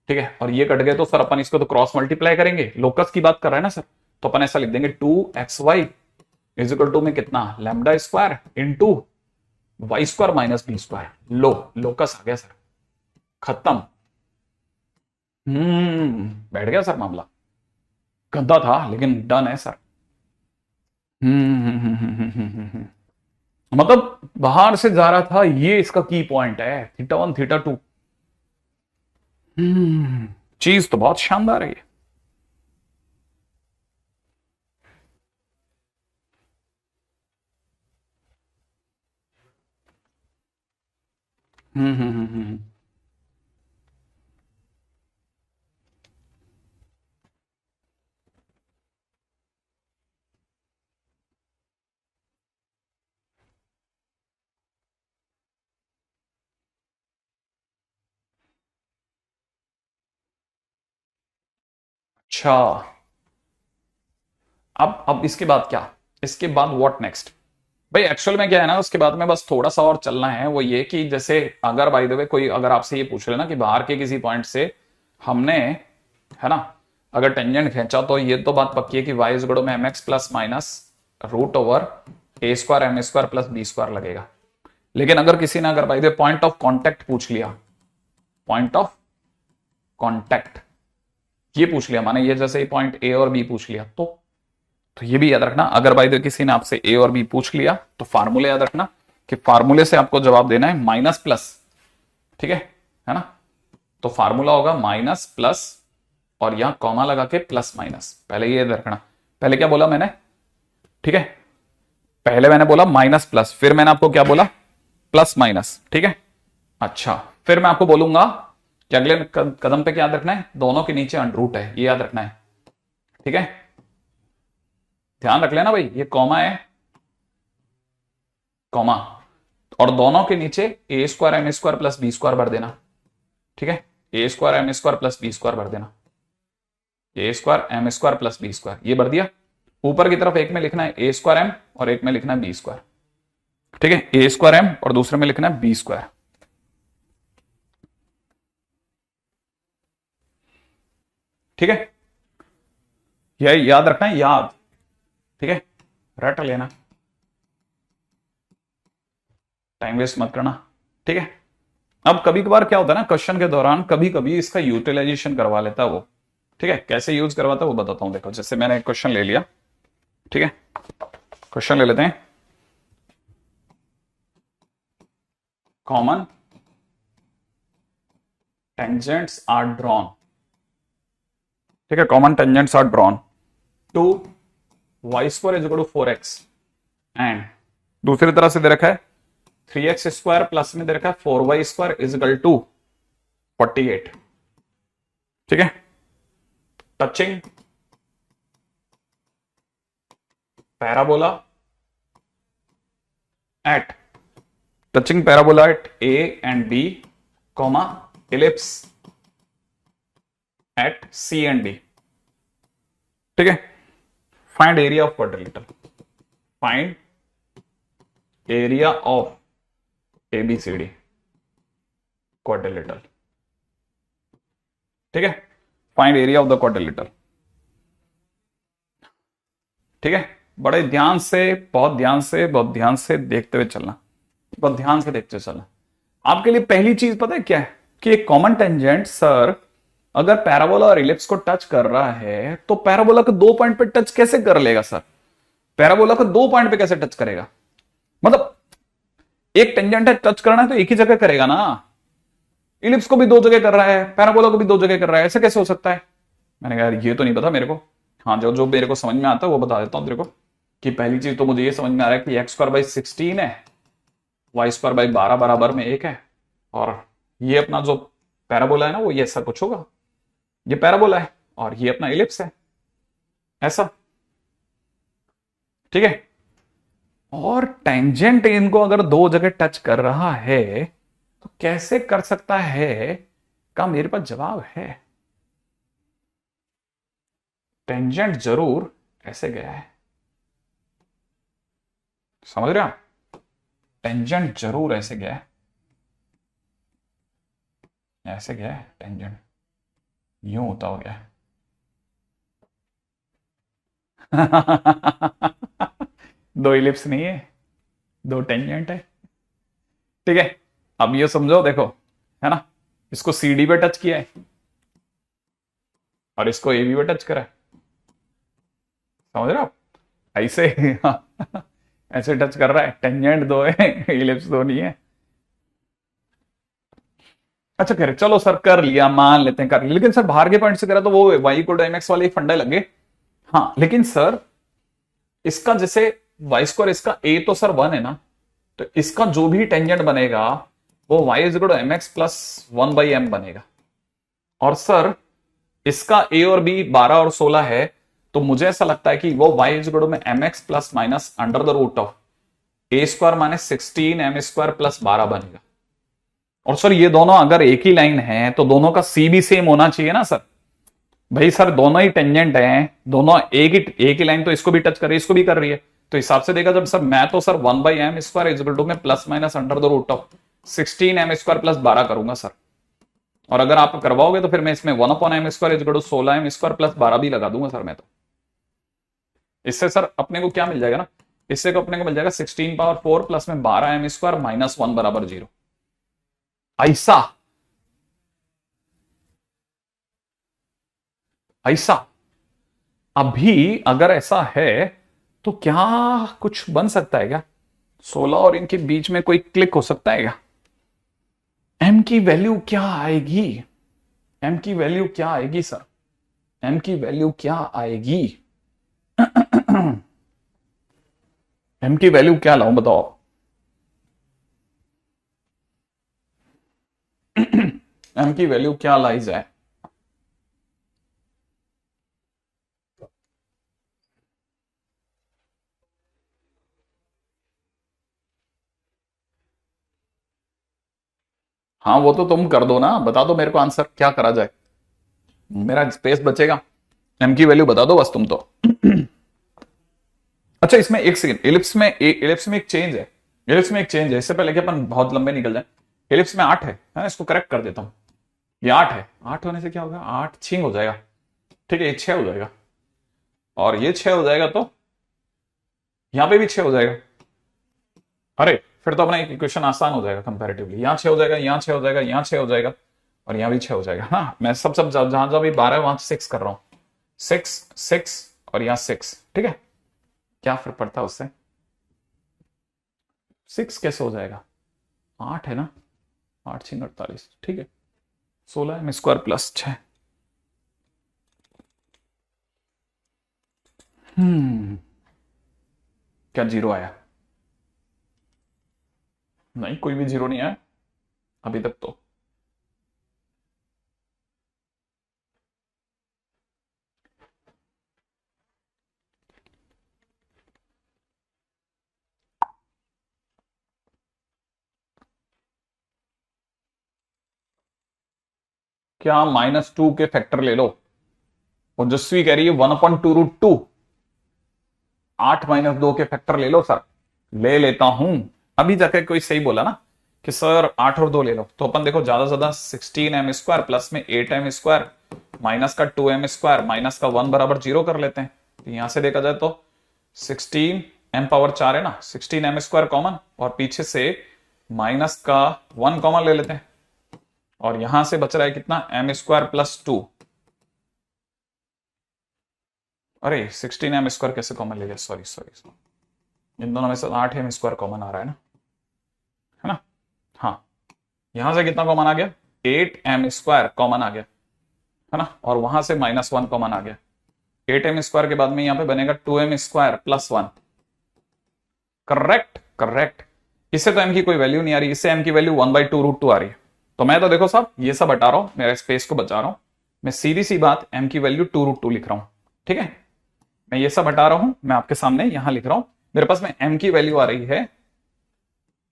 ठीक है, और ये कट गए तो सर अपन इसको तो क्रॉस मल्टीप्लाई करेंगे, लोकस की बात कर रहे हैं ना सर, तो अपन ऐसा लिख देंगे 2xy इज इक्वल टू में कितना lambda square into y square minus b square. लो लोकस आ गया सर, खत्म। बैठ गया सर मामला, गंदा था लेकिन डन है सर। मतलब बाहर से जा रहा था, ये इसका की पॉइंट है थीटा 1 थीटा 2। चीज तो बहुत शानदार है ये। हम्म। अच्छा, अब इसके बाद क्या, इसके बाद व्हाट नेक्स्ट। भाई एक्चुअल में क्या है ना, उसके बाद में बस थोड़ा सा और चलना है, वो ये कि जैसे अगर बाय द वे कोई अगर आपसे ये पूछ लेना कि बाहर के किसी पॉइंट से हमने, है ना, अगर टेंजेंट खींचा तो ये तो बात पक्की है कि वाई इज में m x plus minus root over a square m square plus b square लगेगा। लेकिन अगर किसी ने अगर by the way point of contact पूछ लिया, पॉइंट ऑफ कॉन्टेक्ट ये पूछ लिया, माने ये जैसे पॉइंट ए और बी पूछ लिया, तो ये भी याद रखना, अगर बाय द किसी ने आपसे ए और बी पूछ लिया तो फार्मूले याद रखना कि फार्मूले से आपको जवाब देना है माइनस प्लस, ठीक है ना। तो फार्मूला होगा माइनस प्लस और यहां कॉमा लगा के प्लस माइनस, पहले ये याद रखना। पहले क्या बोला मैंने, ठीक है, पहले मैंने बोला माइनस प्लस, फिर मैंने आपको क्या बोला प्लस माइनस, ठीक है। अच्छा, फिर मैं आपको बोलूंगा कि अगले कदम पे क्या याद रखना है, दोनों के नीचे अंडरूट है, ये याद रखना है, ठीक है। ध्यान रख लेना भाई, ये कॉमा है, कॉमा, और दोनों के नीचे a square m square plus b square भर देना, ठीक है। A square m square plus b square भर देना, a square m square plus b square ये भर दिया। ऊपर की तरफ एक में लिखना है ए स्क्वायर एम और एक में लिखना है बी स्क्वायर, ठीक है, ए स्क्वायर एम और दूसरे में लिखना है बी स्क्वायर, ठीक है। यह याद रखना है, याद, ठीक है, रट लेना, टाइम वेस्ट मत करना, ठीक है। अब कभी कभार क्या होता है ना, क्वेश्चन के दौरान कभी कभी इसका यूटिलाइजेशन करवा लेता है वो, ठीक है, कैसे यूज करवाता है वो बताता हूं। देखो जैसे मैंने एक क्वेश्चन ले लिया, ठीक है, क्वेश्चन ले लेते हैं, कॉमन टेंजेंट्स आर ड्रॉन, ठीक है, common tangents are drawn to y square is equal to 4x and दूसरी तरह से दे रखा है 3x स्क्वायर प्लस में दे रखा है 4y square is equal to 48, ठीक है। Touching parabola at touching parabola at A and B comma ellipse at C and D, ठीक है। Find area of quadrilateral, find area of ABCD quadrilateral, ठीक है, find area of the quadrilateral, ठीक है। बड़े ध्यान से, बहुत ध्यान से, बहुत ध्यान से देखते हुए चलना, बहुत ध्यान से देखते हुए चलना। आपके लिए पहली चीज पता है क्या है कि एक कॉमन टेंजेंट सर अगर पैराबोला और इलिप्स को टच कर रहा है तो पैराबोला को 2 पॉइंट पे टच कैसे कर लेगा सर, पैराबोला को 2 पॉइंट पे कैसे टच करेगा, मतलब एक टेंजेंट है टच करना है तो एक ही जगह करेगा ना, इलिप्स को भी 2 जगह कर रहा है, पैराबोला को भी 2 जगह कर रहा है, ऐसे कैसे हो सकता है। मैंने कहा यार ये तो नहीं पता मेरे को, हाँ जो जो मेरे को समझ में आता है वो बता देता हूं तेरे को। कि पहली चीज तो मुझे ये समझ में आ रहा है कि एक्स स्क्वायर बाई 16 है, वाई स्क्वायर बाई 12 बराबर में 1 है, और ये अपना जो पैराबोला है ना वो ये ऐसा कुछ होगा, ये पैराबोला है और ये अपना इलिप्स है ऐसा, ठीक है। और टेंजेंट इनको अगर दो जगह टच कर रहा है तो कैसे कर सकता है का मेरे पास जवाब है। टेंजेंट जरूर ऐसे गया है, समझ रहे हो आप? टेंजेंट जरूर ऐसे गया है, ऐसे गया है टेंजेंट, यूं होता हो गया है। दो इलिप्स नहीं है, दो टेंजेंट है। ठीक है, अब ये समझो, देखो, है ना, इसको सी डी पे टच किया है और इसको ए बी पे टच करा है, समझ रहे हो आप? ऐसे ऐसे टच कर रहा है, टेंजेंट दो है, इलिप्स दो नहीं है। अच्छा कह रहे चलो सर कर लिया, मान लेते हैं कर लिया, लेकिन सर बाहर के पॉइंट से करा तो वो वाई को एमएक्स वाले फंडे लगे। हाँ लेकिन सर इसका जैसे वाई स्क्वायर, इसका ए तो सर 1 है ना, तो इसका जो भी टेंजेंट बनेगा वो y is equal to m x plus 1/m बनेगा। और सर इसका ए और बी 12 और 16 है, तो मुझे ऐसा लगता है कि वो वाई इज इक्वल टू में m x plus minus under the root of a square minus 16 m square plus 12 बनेगा। और सर ये दोनों अगर एक ही लाइन है तो दोनों का सी भी सेम होना चाहिए ना सर। भाई सर दोनों ही टेंजेंट हैं, दोनों एक ही लाइन, तो इसको भी टच कर रही है, इसको भी कर रही है, तो हिसाब से देखा जब सर मैं तो sir 1/m square is equal to में plus minus under the root of 16 m square plus 12 करूंगा सर। और अगर आप करवाओगे तो फिर मैं इसमें 1/m square is equal to 16m square plus 12 भी लगा दूंगा सर मैं तो। इससे सर अपने को क्या मिल जाएगा ना, इससे को अपने को मिल जाएगा 16 पावर 4 प्लस में 12m स्क्वायर माइनस 1 बराबर 0। ऐसा ऐसा अभी अगर ऐसा है तो क्या कुछ बन सकता है क्या? 16 और इनके बीच में कोई क्लिक हो सकता है क्या? एम की वैल्यू क्या आएगी? एम की वैल्यू क्या आएगी सर? एम की वैल्यू क्या आएगी? एम की वैल्यू क्या लाऊं बताओ? एम की वैल्यू क्या लाई जाए? हाँ वो तो तुम कर दो ना, बता दो मेरे को आंसर क्या करा जाए, मेरा स्पेस बचेगा। एम की वैल्यू बता दो बस तुम तो। अच्छा इसमें एक सेकंड, इलिप्स में एक चेंज है, इलिप्स में एक चेंज है, इससे पहले कि अपन बहुत लंबे निकल जाए। इलिप्स में 8 है ना, इसको करेक्ट कर देता हूं। ये 8 है, 8 होने से क्या होगा, 8 6 हो जाएगा, ठीक है, ये 6 हो जाएगा, और ये 6 हो जाएगा तो यहां पे भी 6 हो जाएगा। अरे फिर तो अपना एक इक्वेशन आसान हो जाएगा कंपैरेटिवली, यहां 6 हो जाएगा, यहां 6 हो जाएगा, यहां 6 हो जाएगा, और यहां भी 6 हो जाएगा। हाँ मैं सब जहां जहां भी 12 वहां 6 कर रहा हूं, 6 6 और यहां 6, ठीक है। क्या फर्क पड़ता है उससे? 6 कैसे हो जाएगा, 8 है ना, 8 6 48, ठीक है, 16 m स्क्वायर प्लस 6। क्या जीरो आया? नहीं कोई भी जीरो नहीं आया अभी तक तो। क्या -2 के फैक्टर ले लो, ओजस्वी कह रही है 1/2√2, 8 - 2 के फैक्टर ले लो सर। ले लेता हूं, अभी जाकर कोई सही बोला ना कि सर 8 और 2 ले लो, तो अपन देखो ज्यादा से ज्यादा 16 m स्क्वायर प्लस में 8 m स्क्वायर माइनस का 2m स्क्वायर माइनस का 1 बराबर 0 कर लेते हैं। तो यहां से देखा जाए तो 16m⁴ है ना, 16m स्क्वायर कॉमन, और पीछे से माइनस का 1 कॉमन ले लेते हैं, और यहां से बच रहा है कितना, m स्क्वायर प्लस 2। अरे 16m स्क्वायर कैसे कॉमन ले लिया, सॉरी सॉरी, इन दोनों में से 8m स्क्वायर कॉमन आ रहा है ना, है ना। हाँ यहां से कितना कॉमन आ गया, 8m स्क्वायर कॉमन आ गया, है ना, और वहां से -1 कॉमन आ गया। 8m स्क्वायर के बाद में यहां पे बनेगा 2m square plus 1। Correct correct, इससे तो m की कोई वैल्यू नहीं आ रही, इससे m की वैल्यू 1/2√2 आ रही है। तो मैं तो देखो साहब ये सब हटा रहा हूं, मेरा स्पेस को बचा रहा हूं, मैं सीधी सी बात m की वैल्यू 2√2 लिख रहा हूं, ठीक है। मैं ये सब हटा रहा हूं, मैं आपके सामने यहां लिख रहा हूं। मेरे पास में m की वैल्यू आ रही है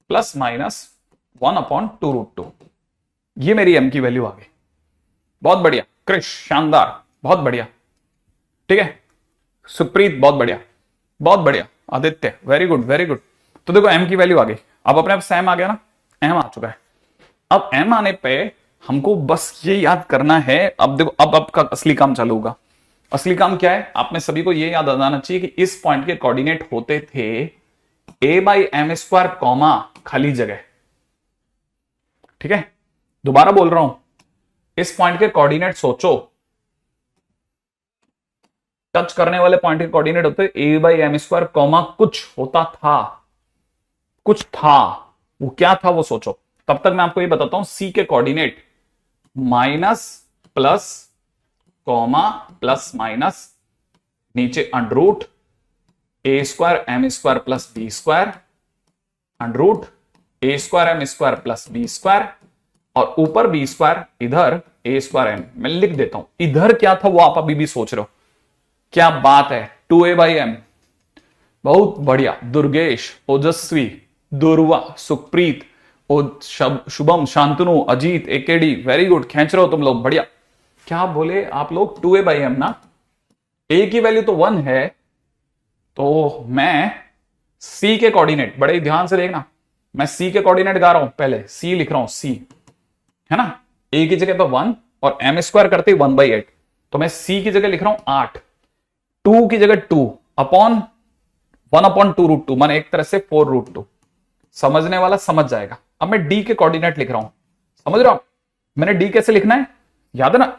प्लस माइनस 1/√2। ये मेरी m की वैल्यू आ गई। बहुत बढ़िया क्रिश, शानदार, बहुत बढ़िया। ठीक है सुप्रीत, बहुत बढ़िया, बहुत बढ़िया। Aditya, very good very good. तो देखो m की वैल्यू आ गई। अब अपने आप सैम आ गया ना, m आ चुका है। अब m आने पे हमको बस ये याद करना है। अब देखो, अब का असली काम चालू होगा। असली काम क्या है, आप में सभी को ये याद आ जाना चाहिए कि इस पॉइंट के कोऑर्डिनेट होते थे a/m² कॉमा खाली जगह। ठीक है, दोबारा बोल रहा हूं, इस पॉइंट के कोऑर्डिनेट सोचो, टच करने वाले पॉइंट के कोऑर्डिनेट होते a/m² कॉमा कुछ होता था, कुछ था। वो क्या था वो सोचो। तब तक मैं आपको ये बताता हूं, c के coordinate minus plus comma plus minus, नीचे under root a²m² plus b² under root a²m² plus b², और ऊपर b², इधर a²m। मैं लिख देता हूं, इधर क्या था वो आप अभी भी सोच रहे हो। क्या बात है, 2a/m। बहुत बढ़िया Durgesh, Ojaswi, Durva, Supreet, Shubham, Shantanu, Ajit, AKD, very good, खेच रहे हो तुम लोग, बढ़िया। क्या बोले आप लोग, 2a/m ना। a की वैल्यू तो 1 है, तो मैं c के कोऑर्डिनेट, बड़े ध्यान से देखना, मैं c के कोऑर्डिनेट गा रहा हूं, पहले c लिख रहा हूं, c है ना। a की जगह पर 1 और m² करते 1/8, तो मैं c की जगह लिख रहा हूं 8, 2 की जगह 2 अपॉन 1/2√2, माने एक तरह से 4√2। समझने वाला समझ जाएगा। अब मैं d के कोऑर्डिनेट लिख रहा हूं, समझ रहे हो मैंने d कैसे लिखना है, याद है ना।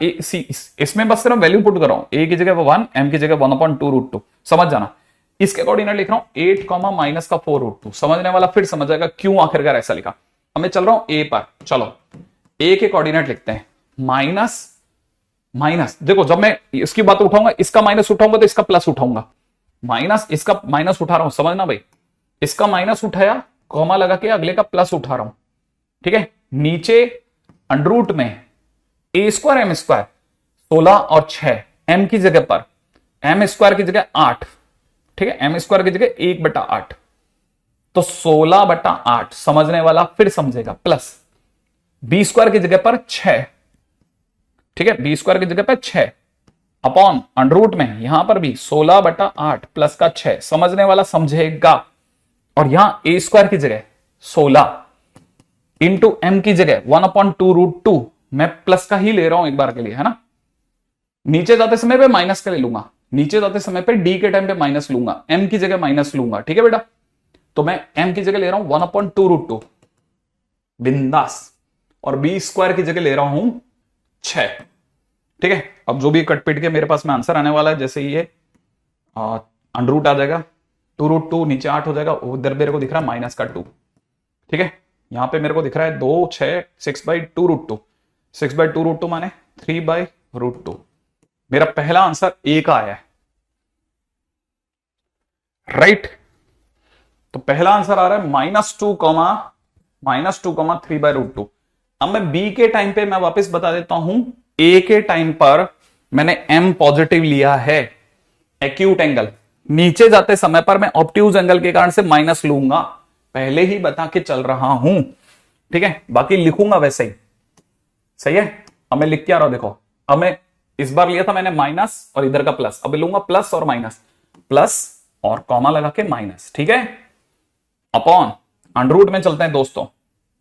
इसमें बस सिर्फ वैल्यू पुट कर रहा हूं, a की जगह 1, m की जगह 1/2√2, समझ जाना। इसके कोऑर्डिनेट लिख रहा हूं 8 कॉमा माइनस का 4√2, समझने वाला फिर समझ जाएगा क्यों आखिरकार ऐसा लिखा। अब मैं चल रहा हूं a पर, चलो a के कोऑर्डिनेट लिखते हैं माइनस माइनस। देखो जब मैं इसकी बात उठाऊंगा, इसका माइनस उठाऊंगा तो इसका प्लस उठाऊंगा, माइनस इसका माइनस उठा रहा हूं, समझना भाई। इसका माइनस उठाया, कॉमा लगा के अगले का प्लस उठा रहा हूं। ठीक है, नीचे अंडरूट में a²m², 16 और 6, m की जगह पर m² की जगह 8। ठीक है, m² की जगह 1/8, तो 16/8, समझने वाला फिर समझेगा, प्लस b² की जगह पर 6। ठीक है, b² की जगह पर 6 अपॉन अंडरूट में यहां पर भी 16/8 प्लस का 6, समझने वाला समझेगा। और यहां a² की जगह 16 इंटू m की जगह 1/2√2, मैं प्लस का ही ले रहा हूं एक बार के लिए, है ना। नीचे जाते समय पे माइनस का ले लूंगा, नीचे जाते समय पे d के टाइम पे माइनस लूंगा, m की जगह माइनस लूंगा। ठीक है बेटा, तो मैं m की जगह ले रहा हूं 1/2√2 बिंदास, और b² की जगह ले रहा हूं 6। ठीक है, अब जो भी कट पिट के मेरे पास में आंसर आने वाला है, जैसे ये अंडरूट आ जाएगा, 2√2 नीचे 8 हो जाएगा, उधर मेरे को दिख रहा है माइनस का 2। ठीक है, यहां पे मेरे को दिख रहा है 2 6 6/2√2, 6/2√2 माने 3/√2। मेरा पहला आंसर ए का आया है, राइट। तो पहला आंसर आ रहा है -2 3/√2। अब मैं बी के टाइम पे मैं वापस बता देता हूं, ए के टाइम पर मैंने एम पॉजिटिव लिया है, एक्यूट एंगल। नीचे जाते समय पर मैं ऑब्ट्यूज एंगल के कारण से माइनस लूंगा, पहले ही बता के चल रहा हूं। ठीक है, बाकी लिखूंगा वैसे ही, सही है। अब मैं लिख के आ रहा हूं, देखो अब मैं इस बार लिया था मैंने माइनस और इधर का प्लस, अब लूंगा प्लस और माइनस, प्लस और कॉमा लगा के माइनस। ठीक है, अपॉन अंडरूट में चलते हैं दोस्तों,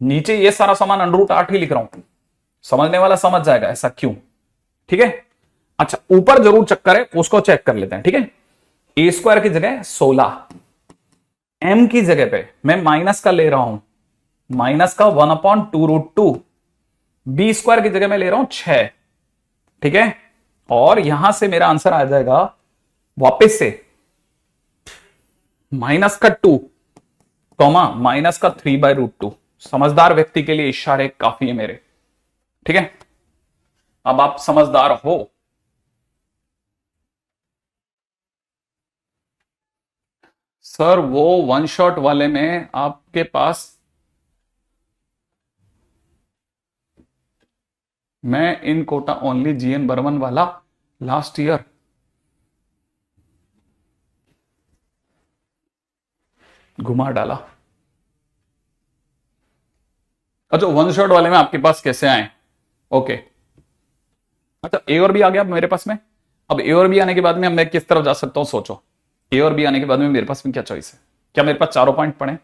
नीचे ये सारा सामान अंडरूट 8 ही लिख रहा हूं, समझने वाला समझ जाएगा ऐसा क्यों। ठीक है, अच्छा ऊपर जरूर चक्कर है, उसको चेक कर लेते हैं। ठीक है, a² की जगह 16, m की जगह पे मैं माइनस का ले रहा हूं, माइनस का 1/2√2, b² की जगह मैं ले रहा हूं 6। ठीक है, और यहां से मेरा आंसर आ जाएगा वापस से माइनस का 2 कॉमा माइनस का 3/√2। समझदार व्यक्ति के लिए इशारे काफी है मेरे। ठीक है, अब आप समझदार हो। सर वो वन शॉट वाले में आपके पास, मैं इन कोटा ओनली GN बर्मन वाला लास्ट ईयर। घुमा डाला। अच्छा, वन शॉट वाले में आपके पास कैसे आए? ओके, अच्छा ए और बी आ गया अब मेरे पास में। अब ए और बी आने के बाद में अब मैं किस तरफ जा सकता हूं, सोचो। ए और बी आने के बाद में मेरे पास में क्या चॉइस है? क्या मेरे पास चारों पॉइंट पड़े?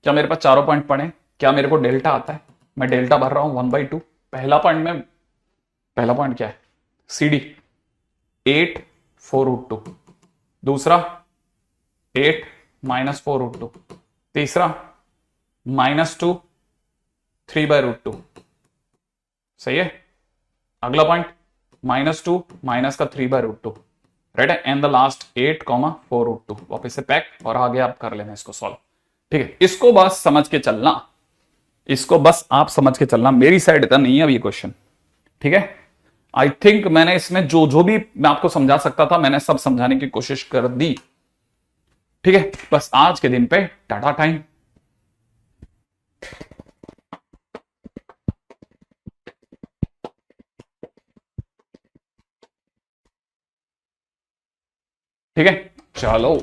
क्या मेरे पास चारों पॉइंट पड़े? क्या मेरे को डेल्टा आता है? मैं डेल्टा भर रहा हूं 1/2। पहला पॉइंट में, पहला पॉइंट क्या है? C D 8 4√2। दूसरा 8 -4√2। तीसरा -2 3/√2। सही है। अगला पॉइंट -2 माइनस का 3/√2। राइट है। And the last 8,4√2। वापस से पैक और आगे आप कर लेना इसको सॉल्व। ठीक है, इसको बस समझ के चलना, इसको बस आप समझ के चलना, मेरी साइड का नहीं है अब ये क्वेश्चन। ठीक है, आई थिंक मैंने इसमें जो जो भी मैं आपको समझा सकता था मैंने सब समझाने की कोशिश कर दी। ठीक है, बस आज के दिन पे टाटा टाइम। ठीक है, चलो।